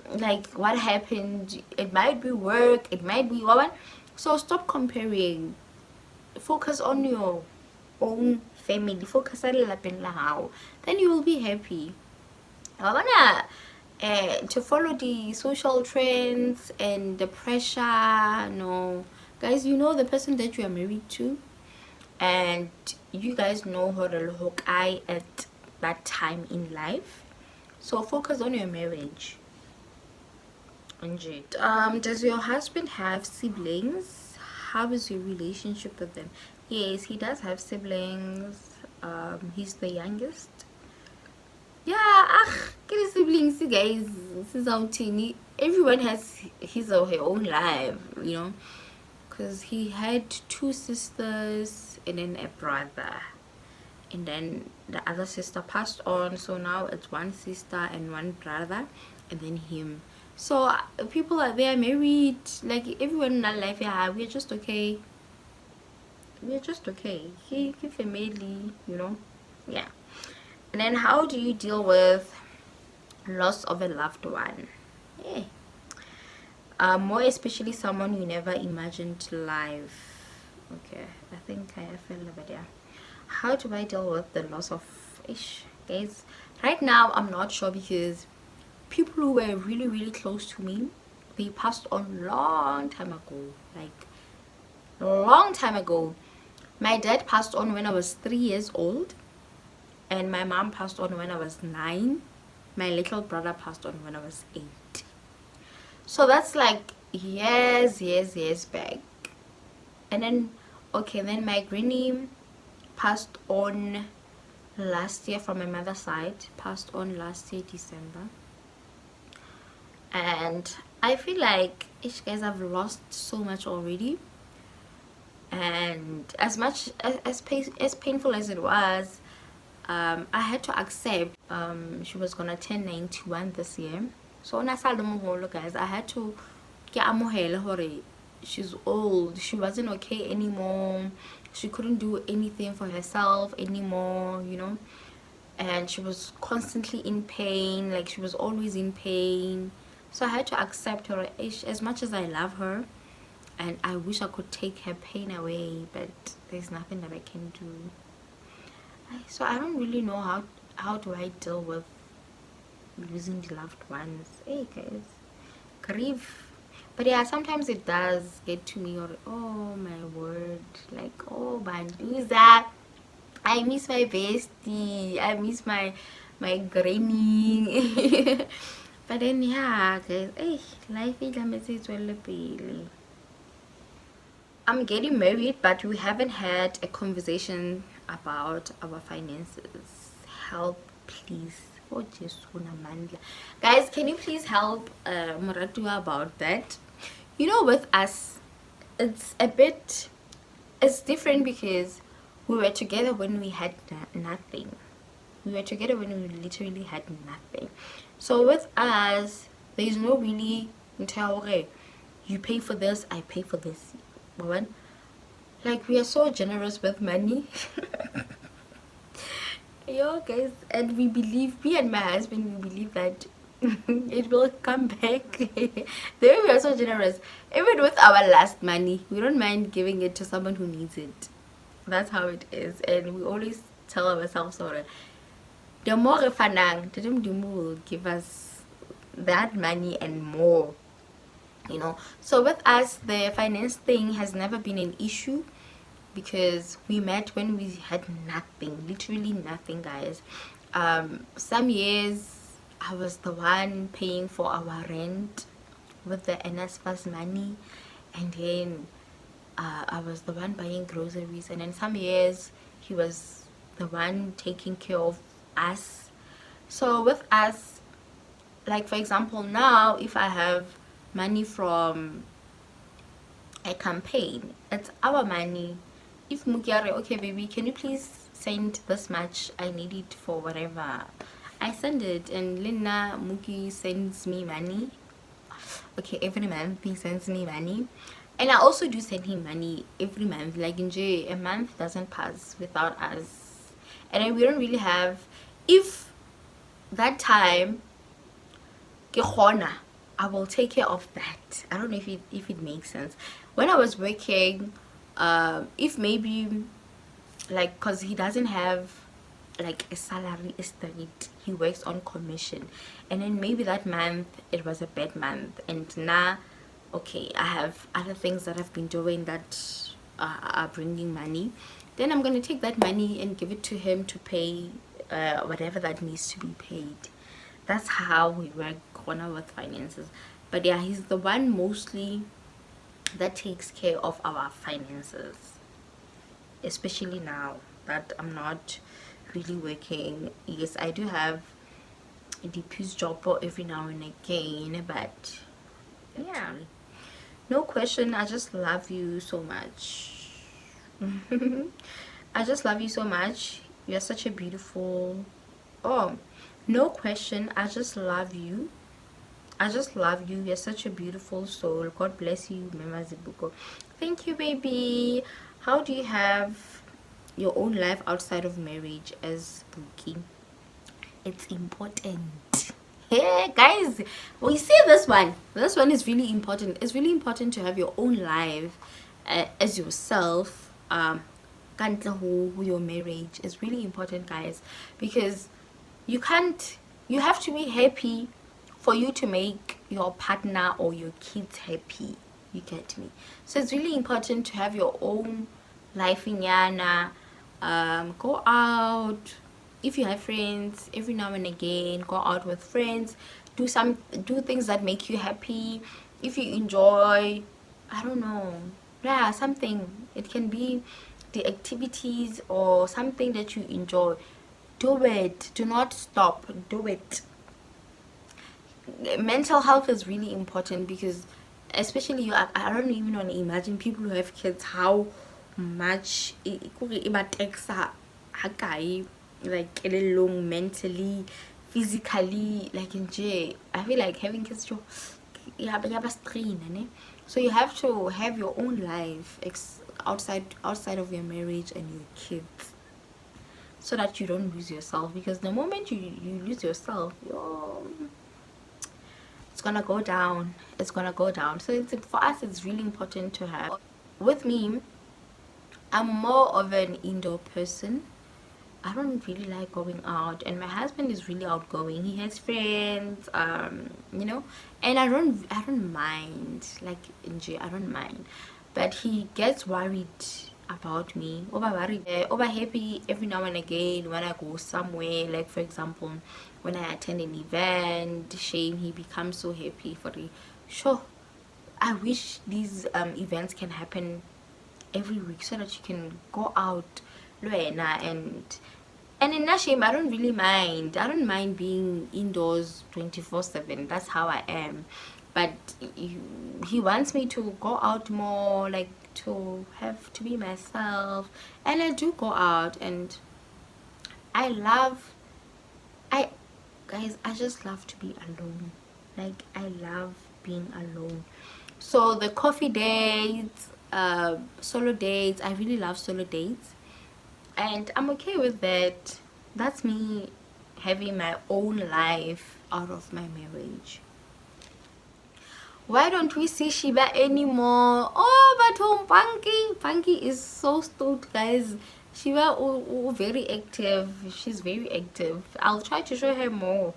like what happened. It might be work, it might be what. So stop comparing. Focus on your own family. Focus on how. Then you will be happy. I wanna to follow the social trends and the pressure. No, guys, you know the person that you are married to, and you guys know how to look eye at that time in life. So focus on your marriage. Does your husband have siblings? How is your relationship with them? Yes, he does have siblings. He's the youngest. Yeah, get siblings, you guys. This is how teeny. Everyone has his or her own life, you know. Because he had 2 sisters and then a brother. And then the other sister passed on, so now it's 1 sister and 1 brother. and then him. So people are there married, like everyone in our life, yeah, we're just okay. We're just okay. He family, you know. Yeah. And then how do you deal with loss of a loved one? Yeah. More especially someone you never imagined live. Okay, I think I feel a bit, yeah. How do I deal with the loss of ish, guys? Right now I'm not sure, because people who were really close to me, they passed on long time ago, like long time ago. My dad passed on when I was 3 years old, and my mom passed on when I was 9. My little brother passed on when I was 8. So that's like years back. And then, okay, then my granny passed on last year from my mother's side, passed on last year December. And I feel like, guys, I've lost so much already. And as much as painful as it was, I had to accept she was gonna turn 91 this year. So guys, I had to get amohela. She's old, she wasn't okay anymore, she couldn't do anything for herself anymore, you know. And she was constantly in pain, like she was always in pain. So I had to accept her. As much as I love her and I wish I could take her pain away, but there's nothing that I can do. So I don't really know how do I deal with losing the loved ones. Hey guys, grief. But yeah, sometimes it does get to me, or oh my word, like, oh Banduza, I miss my bestie, I miss my granny. But then yeah guys, hey, life is well. I'm getting married, but we haven't had a conversation about our finances. Help, please. Oh, guys, can you please help Muratua about that? You know, with us, it's a bit, it's different, because we were together when we had nothing. We were together when we literally had nothing. So with us, there's no really, okay, you pay for this, I pay for this. Like, we are so generous with money. Yo guys, and we believe, me and my husband, we believe that it will come back. The way we are so generous, even with our last money, we don't mind giving it to someone who needs it. That's how it is. And we always tell ourselves, so the more refanang, the more will give us that money and more, you know. So with us, the finance thing has never been an issue, because we met when we had nothing, literally nothing, guys. Some years I was the one paying for our rent with the NSFAS money, and then I was the one buying groceries, and then some years he was the one taking care of us. So with us, like for example, now if I have money from a campaign, it's our money. If Mugiare, okay baby, can you please send this much, I need it for whatever, I send it. And Lina Mugi sends me money. Okay, every month he sends me money, and I also do send him money every month. Like in J, a month doesn't pass without us. And then we don't really have, if that time I will take care of that. I don't know if it makes sense. When I was working, if maybe, like, because he doesn't have like a salary straight, he works on commission, and then maybe that month it was a bad month, and now okay, I have other things that I've been doing that are bringing money, then I'm gonna take that money and give it to him to pay whatever that needs to be paid. That's how we work with finances. But yeah, he's the one mostly that takes care of our finances, especially now that I'm not really working. Yes, I do have a DP's job for every now and again, but yeah, no question, I just love you so much. I just love you so much. You're such a beautiful, oh, no question, I just love you. I just love you. You're such a beautiful soul. God bless you, Mama Zibuko. Thank you, baby. How do you have your own life outside of marriage as Buki? It's important. Hey guys, we see this one. This one is really important. It's really important to have your own life as yourself. Kantle ho your marriage is really important, guys, because you have to be happy for you to make your partner or your kids happy. You get me? So it's really important to have your own life in Yana. Go out. If you have friends, every now and again, go out with friends. Do things that make you happy. If you enjoy, I don't know, yeah, something. It can be the activities or something that you enjoy. Do it. Do not stop. Do it. Mental health is really important, because especially you, I don't even want to imagine people who have kids, how much it takes like a long mentally, physically, like in jail. I feel like having kids, you have a strain, ne? So you have to have your own life outside of your marriage and your kids, so that you don't lose yourself, because the moment you lose yourself, it's gonna go down. It's gonna go down. So for us, it's really important to have. With me, I'm more of an indoor person. I don't really like going out, and my husband is really outgoing. He has friends, you know, and I don't mind, like I don't mind, but he gets worried about me, over happy every now and again when I go somewhere. Like for example, when I attend an event, shame, he becomes so happy for the sure. I wish these events can happen every week, so that you can go out, Luena, and in Nashim, I don't really mind. I don't mind being indoors 24/7. That's how I am. But he wants me to go out more, like to have to be myself, and I do go out, and I love, I guys, I just love to be alone. Like I love being alone. So the coffee dates, solo dates, I really love solo dates, and I'm okay with that. That's me having my own life out of my marriage. Why don't we see Shiba anymore? Oh, but home Punky is so stoked, guys. Shiba, very active. She's very active. I'll try to show her more.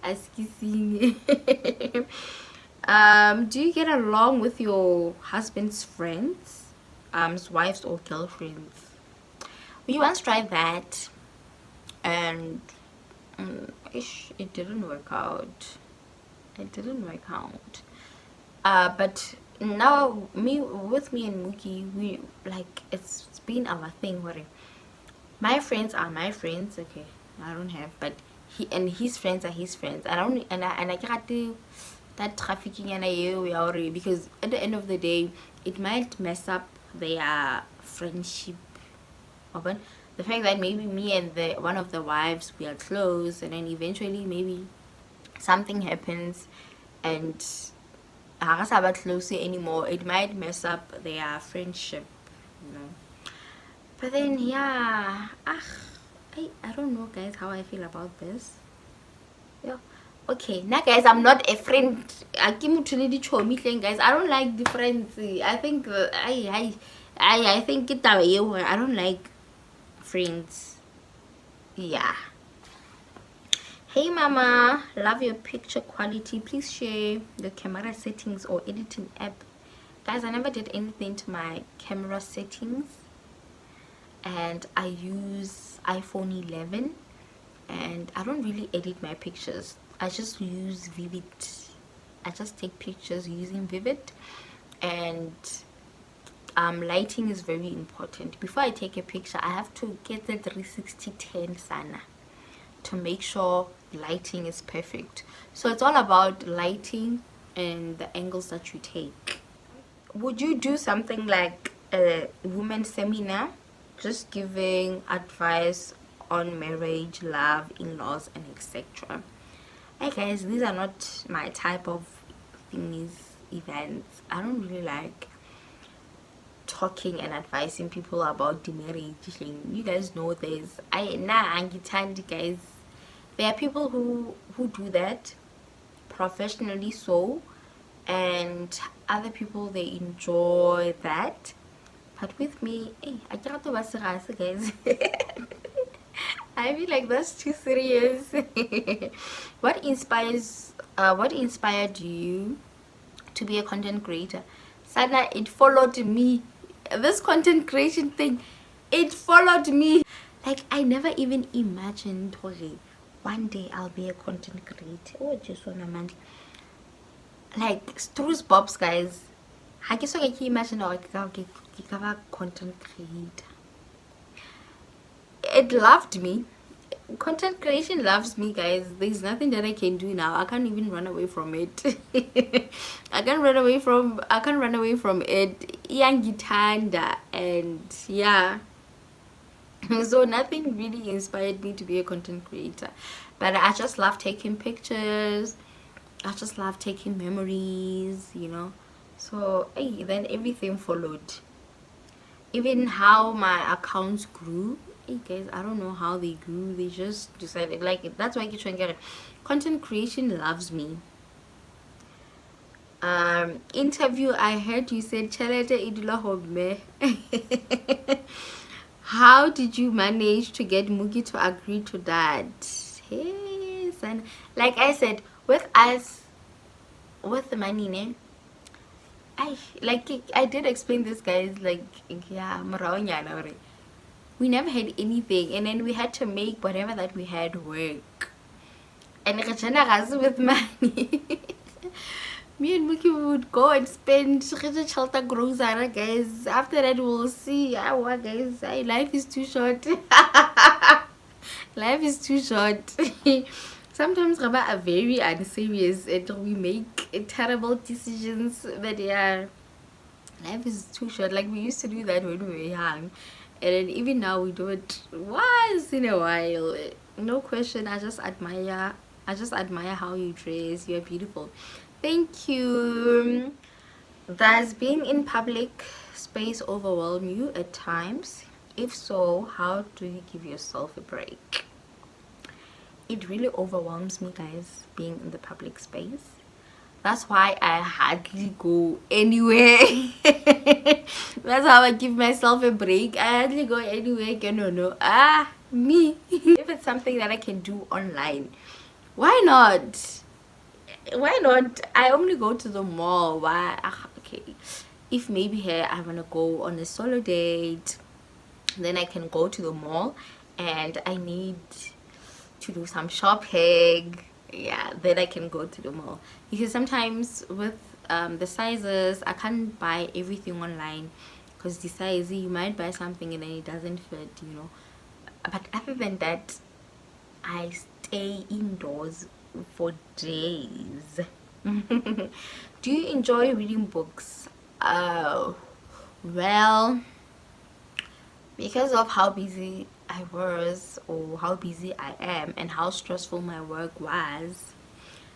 As kissing. Do you get along with your husband's friends, wives or girlfriends? We once tried that, and it didn't work out. It didn't work out. But now with me and Mookie, we like, it's been our thing. Where my friends are my friends. Okay, I don't have, but his friends are his friends. I can't do that trafficking, and we already, because at the end of the day, it might mess up their friendship. Open the fact that maybe me and one of the wives, we are close, and then eventually maybe something happens and I guess I'm not close anymore, it might mess up their friendship, you know. But then yeah, I don't know, guys, how I feel about this. Yeah. Okay, now guys, I'm not a friend. I guys, I don't like the friends. I think I think I don't like friends. Yeah. Hey mama, love your picture quality. Please share the camera settings or editing app. Guys, I never did anything to my camera settings, and I use iPhone 11, and I don't really edit my pictures. I just use Vivid. I just take pictures using Vivid, and lighting is very important. Before I take a picture, I have to get the 360-10 sana to make sure lighting is perfect. So it's all about lighting and the angles that you take. Would you do something like a women's seminar, just giving advice on marriage, love, in-laws, and etc.? Hey guys, these are not my type of thingies, events. I don't really like talking and advising people about the marriage thing. You guys know this. Guys. There are people who do that professionally, so, and other people, they enjoy that. But with me, hey, I can't do guys. I feel like that's too serious. What inspired you to be a content creator? Sana, it followed me. This content creation thing, it followed me. Like, I never even imagined, okay, one day I'll be a content creator. Oh, just one man. Like, Struce Bobs, guys. I guess I can imagine how I can content creator. It loved me. Content creation loves me, guys. There's nothing that I can do now. I can't even run away from it. I can't run away from it. Yangitanda, and yeah. So nothing really inspired me to be a content creator, but I just love taking pictures. I just love taking memories, you know. So hey, then everything followed. Even how my accounts grew. Hey guys, I don't know how they grew. They just decided, like, that's why I keep trying to get it. Content creation loves me. Interview, I heard you said Chalete idula hobme. How did you manage to get Mugi to agree to that? Hey, son. Like I said, with us, with the money name, I did explain this, guys, like, yeah, we never had anything, and then we had to make whatever that we had work. And with money. Me and Muki would go and spend shelter grocery, guys. After that, we'll see. Guys, life is too short. Life is too short. Sometimes we are very unserious and we make terrible decisions. But yeah, life is too short. Like, we used to do that when we were young, and then even now we do it once in a while. No question. I just admire how you dress. You're beautiful. Thank you. Does being in public space overwhelm you at times? If so, how do you give yourself a break? It really overwhelms me, guys, being in the public space. That's why I hardly go anywhere. That's how I give myself a break. I hardly go anywhere. No. Me. If it's something that I can do online, why not? I only go to the mall. Why? Okay, if maybe here I want to go on a solo date, then I can go to the mall, and I need to do some shopping. Yeah, then I can go to the mall, because sometimes with the sizes, I can't buy everything online, because the size, you might buy something and then it doesn't fit, you know. But other than that, I stay indoors for days. Do you enjoy reading books? Well, because of how busy I was, or how busy I am, and how stressful my work was.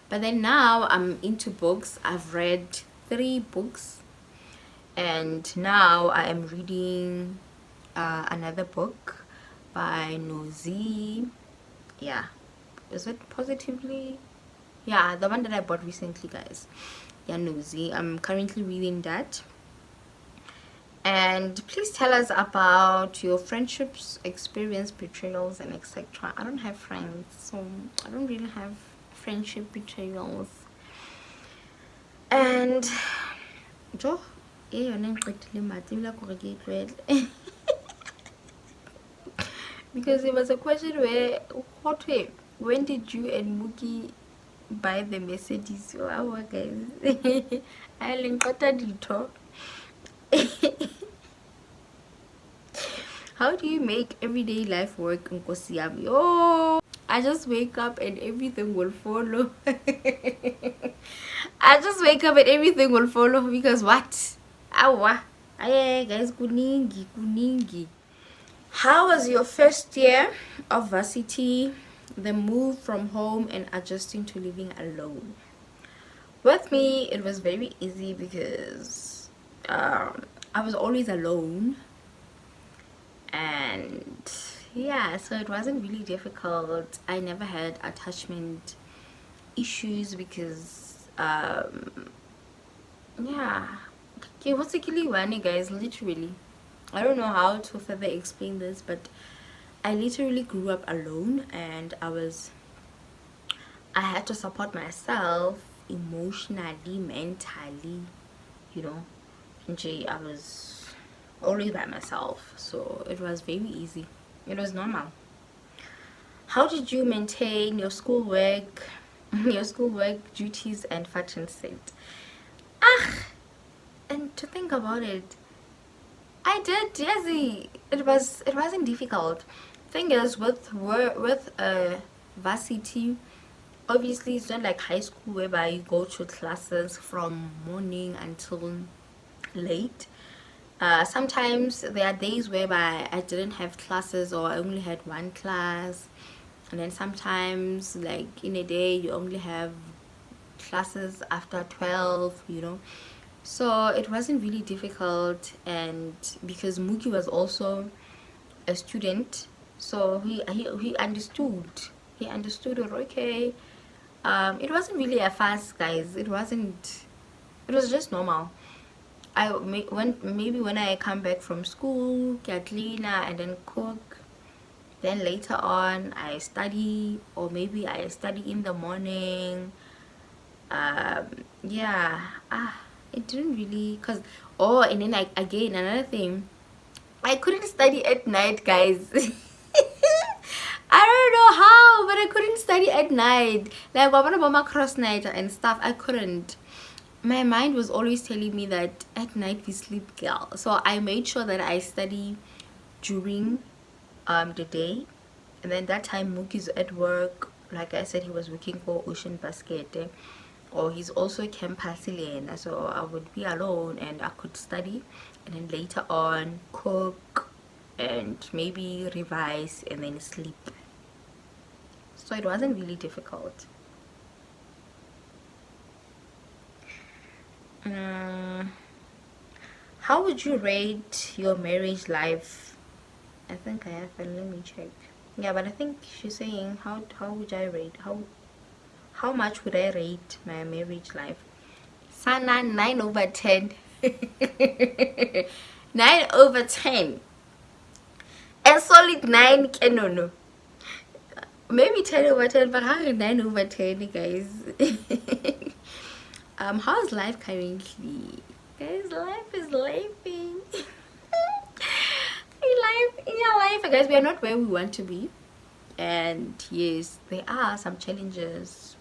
But then now I'm into books. I've read 3 books, and now I am reading another book by Nozi. Yeah, is it Positively? Yeah, the one that I bought recently, guys. Yeah, Nozi. I'm currently reading that. And please tell us about your friendships, experience, betrayals, and etc. I don't have friends, so I don't really have friendship betrayals. And jo, because it was a question where, what way, when did you and Muki buy the Mercedes? So our guys, I didn't talk. How do you make everyday life work, Nkosi yami? Oh, I just wake up and everything will follow. I just wake up and everything will follow, because what? Awa. Aye, guys, kuningi. How was your first year of varsity? the move from home and adjusting to living alone. With me, it was very easy because I was always alone, and yeah, so it wasn't really difficult. I never had attachment issues because yeah, okay, what's actually one, guys, literally, I don't know how to further explain this, but I literally grew up alone, and I had to support myself emotionally, mentally, you know. I was always by myself, so it was very easy. It was normal. How did you maintain your schoolwork, your schoolwork duties and fashion set? Ah, and to think about it, I did, Jazzy. It wasn't difficult. Thing is, with varsity, obviously it's not like high school whereby you go to classes from morning until late. Sometimes there are days whereby I didn't have classes or I only had one class, and then sometimes like in a day you only have classes after 12, so it wasn't really difficult. And because Muki was also a student, so he understood it. Okay, it wasn't really a fast, guys. It was just normal. Maybe when I come back from school, get cleaner and then cook, then later on I study, or maybe I study in the morning. Yeah, it didn't really, cause and then again, another thing, I couldn't study at night, guys. I don't know how, but I couldn't study at night. Like, I want to my cross night and stuff. I couldn't. My mind was always telling me that at night we sleep, girl. So I made sure that I study during the day. And then that time Mookie's at work. Like I said, he was working for Ocean Basket. Or he's also campus learner. So I would be alone and I could study. And then later on, cook and maybe revise and then sleep. So it wasn't really difficult. How would you rate your marriage life? I think I have, but let me check. Yeah, but I think she's saying how would I rate, how much would I rate my marriage life? Sana, 9/10. 9/10. A solid 9. No, maybe 10/10, but how 9/10, guys? How's life currently, guys? Life is living. In your life, guys, we are not where we want to be, and yes, there are some challenges,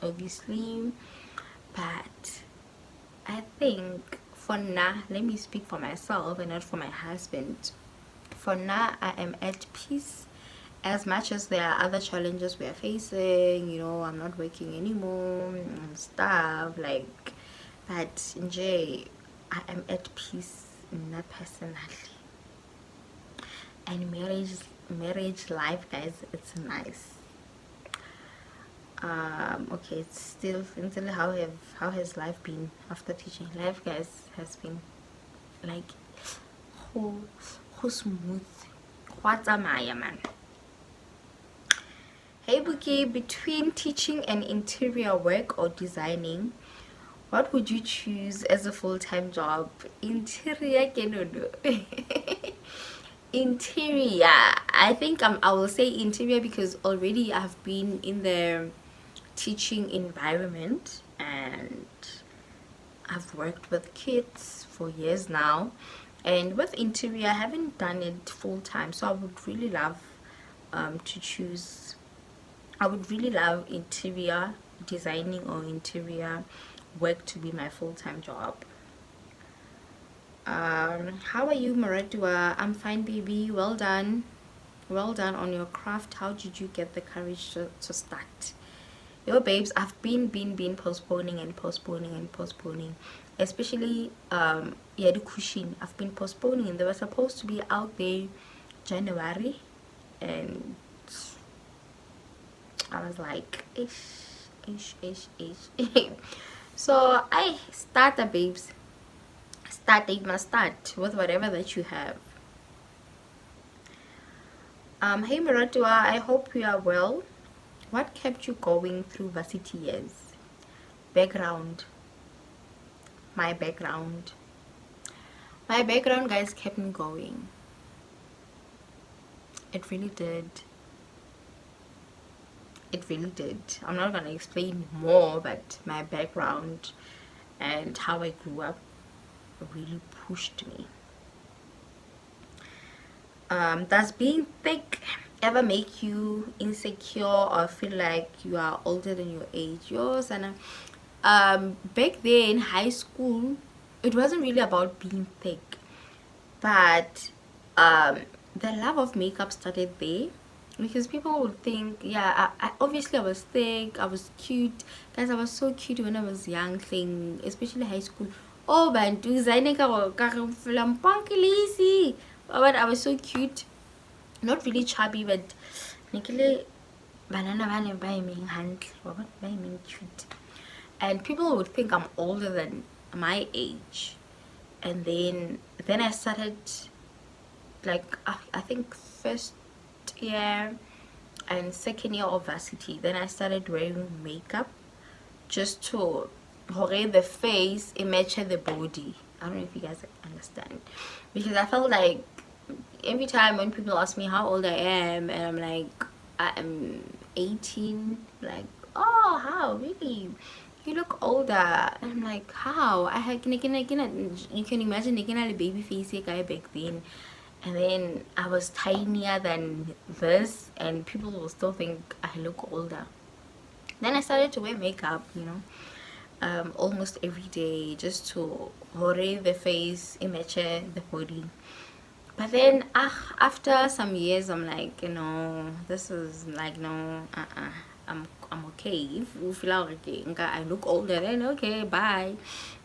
obviously, but I think for now, let me speak for myself and not for my husband. For now, I am at peace. As much as there are other challenges we are facing, I'm not working anymore and stuff like that. I am at peace, not personally. And marriage life, guys, it's nice. Okay, it's still how has life been after teaching? Life, guys, has been like who smooth. What's a Maya, man? Hey Buki, between teaching and interior work or designing, what would you choose as a full-time job? Interior, interior. I think I will say interior because already I've been in the teaching environment and I've worked with kids for years now, and with interior I haven't done it full-time, so I would really love interior designing or interior work to be my full-time job. How are you, Maradua? I'm fine, baby. Well done on your craft. How did you get the courage to start? Yo, babes, I've been postponing, especially the cushion. I've been postponing. They were supposed to be out there January, and I was like, ish. So I started, babes. You must start with whatever that you have. Hey Maratua, I hope you are well. What kept you going through varsity years? Background. My background. My background, guys, kept me going. It really did. It really did. I'm not gonna explain more, but my background and how I grew up really pushed me. Does being thick ever make you insecure or feel like you are older than your age? Yours and back then in high school, it wasn't really about being thick, but the love of makeup started there, because people would think, yeah, obviously I was thick, I was cute, guys. I was so cute when I was young, thing, especially high school. Oh, but I was so cute, not really chubby, but banana cute, and people would think I'm older than my age. And then I started, like, I think first year and second year of varsity, then I started wearing makeup just to hold the face it matched the body. I don't know if you guys understand, because I felt like every time when people ask me how old I am, and I'm like, I am 18, like, oh, how really, you look older. And I'm like, how? I had you can imagine a baby face guy back then, and then I was tinier than this, and people will still think I look older. Then I started to wear makeup, almost every day, just to hore the face image the body. But then after some years, I'm like, this is like, no, I'm okay. If you feel like, okay, I look older, then okay, bye.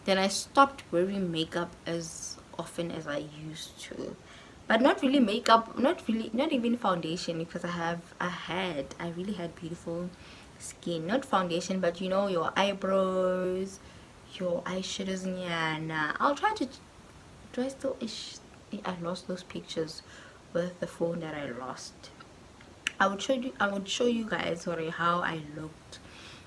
Then I stopped wearing makeup as often as I used to, but not really makeup, not even foundation, because I really had beautiful skin. Not foundation, but your eyebrows, your eyeshadows. Yeah, I'll try to. Do I still? I lost those pictures with the phone that I lost. I would show you guys, sorry, how I looked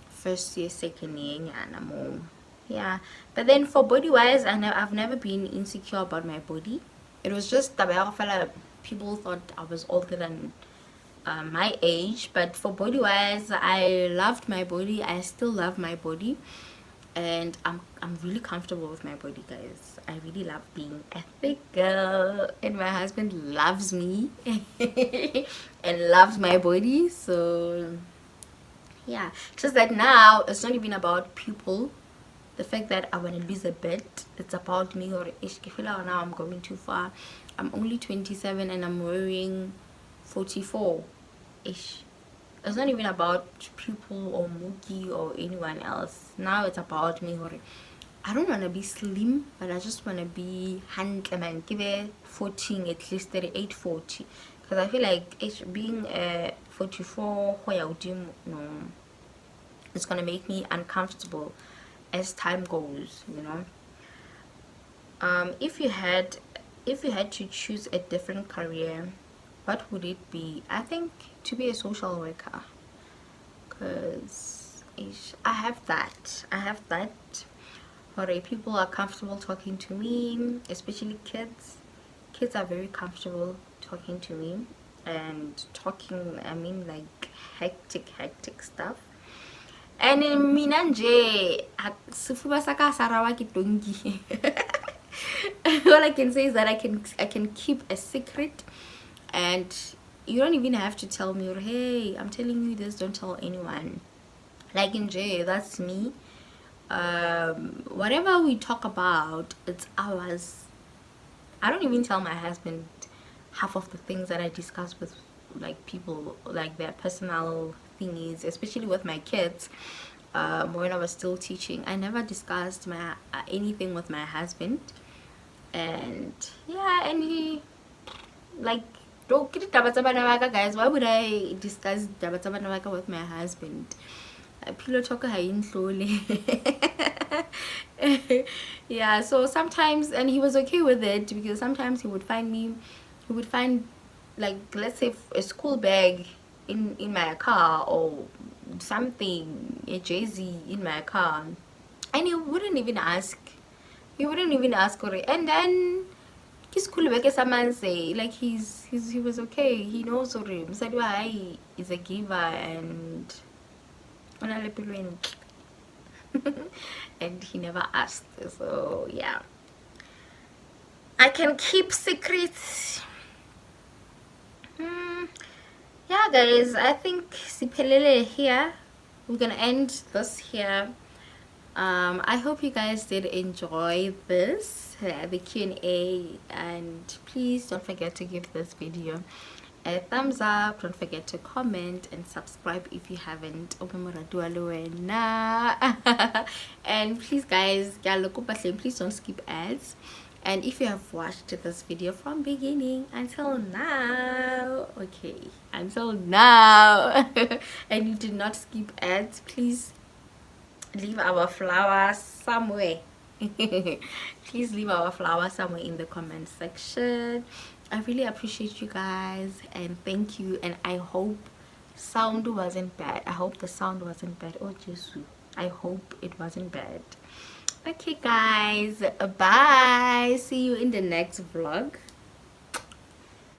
first year, second year, and yeah. But then for body wise, I've never been insecure about my body. It was just that people thought I was older than my age. But for body wise, I loved my body. I still love my body, and I'm really comfortable with my body, guys. I really love being a thick girl, and my husband loves me and loves my body. So yeah, just that now it's not even about people, the fact that I want to lose a bit. It's about me, or now I'm going too far. I'm only 27 and I'm wearing 44 ish. It's not even about people or Mookie or anyone else. Now it's about me. I don't want to be slim, but I just want to be handsome and give it 14, at least 38, 40. Because I feel like being 44, no, it's going to make me uncomfortable as time goes, If you had to choose a different career, what would it be? I think to be a social worker, because I have that where people are comfortable talking to me, especially kids are very comfortable talking to me, and talking, I mean, like hectic stuff. And in mina nje sifuba saka sarawa ki tongi. All I can say is that I can keep a secret, and you don't even have to tell me, or hey, I'm telling you this, don't tell anyone. Like in J, that's me. Whatever we talk about, it's ours. I don't even tell my husband half of the things that I discuss with like people, like their personal thingies, especially with my kids. When I was still teaching, I never discussed my anything with my husband. And yeah, and he, like, Don't get it, guys. Why would I discuss Dabatabanaga with my husband? Pillow talk slowly. Yeah, so sometimes, and he was okay with it, because sometimes he would find, like, let's say a school bag in my car, or something, a Jay-Z in my car, and he wouldn't even ask. For it. And then he's cool with someone say, like, he was okay. He knows him. Said why is a giver, and and he never asked. So yeah, I can keep secrets. Yeah, guys, I think siphelele here. We're gonna end this here. I hope you guys did enjoy this, the Q&A, and please don't forget to give this video a thumbs up. Don't forget to comment and subscribe if you haven't. And please, guys, please don't skip ads. And if you have watched this video from beginning until now, and you did not skip ads, please leave our flower somewhere. Please leave our flower somewhere in the comment section. I really appreciate you guys, and thank you. And I hope sound wasn't bad. I hope the sound wasn't bad. Oh Jesus, I hope it wasn't bad. Okay guys, bye. See you in the next vlog.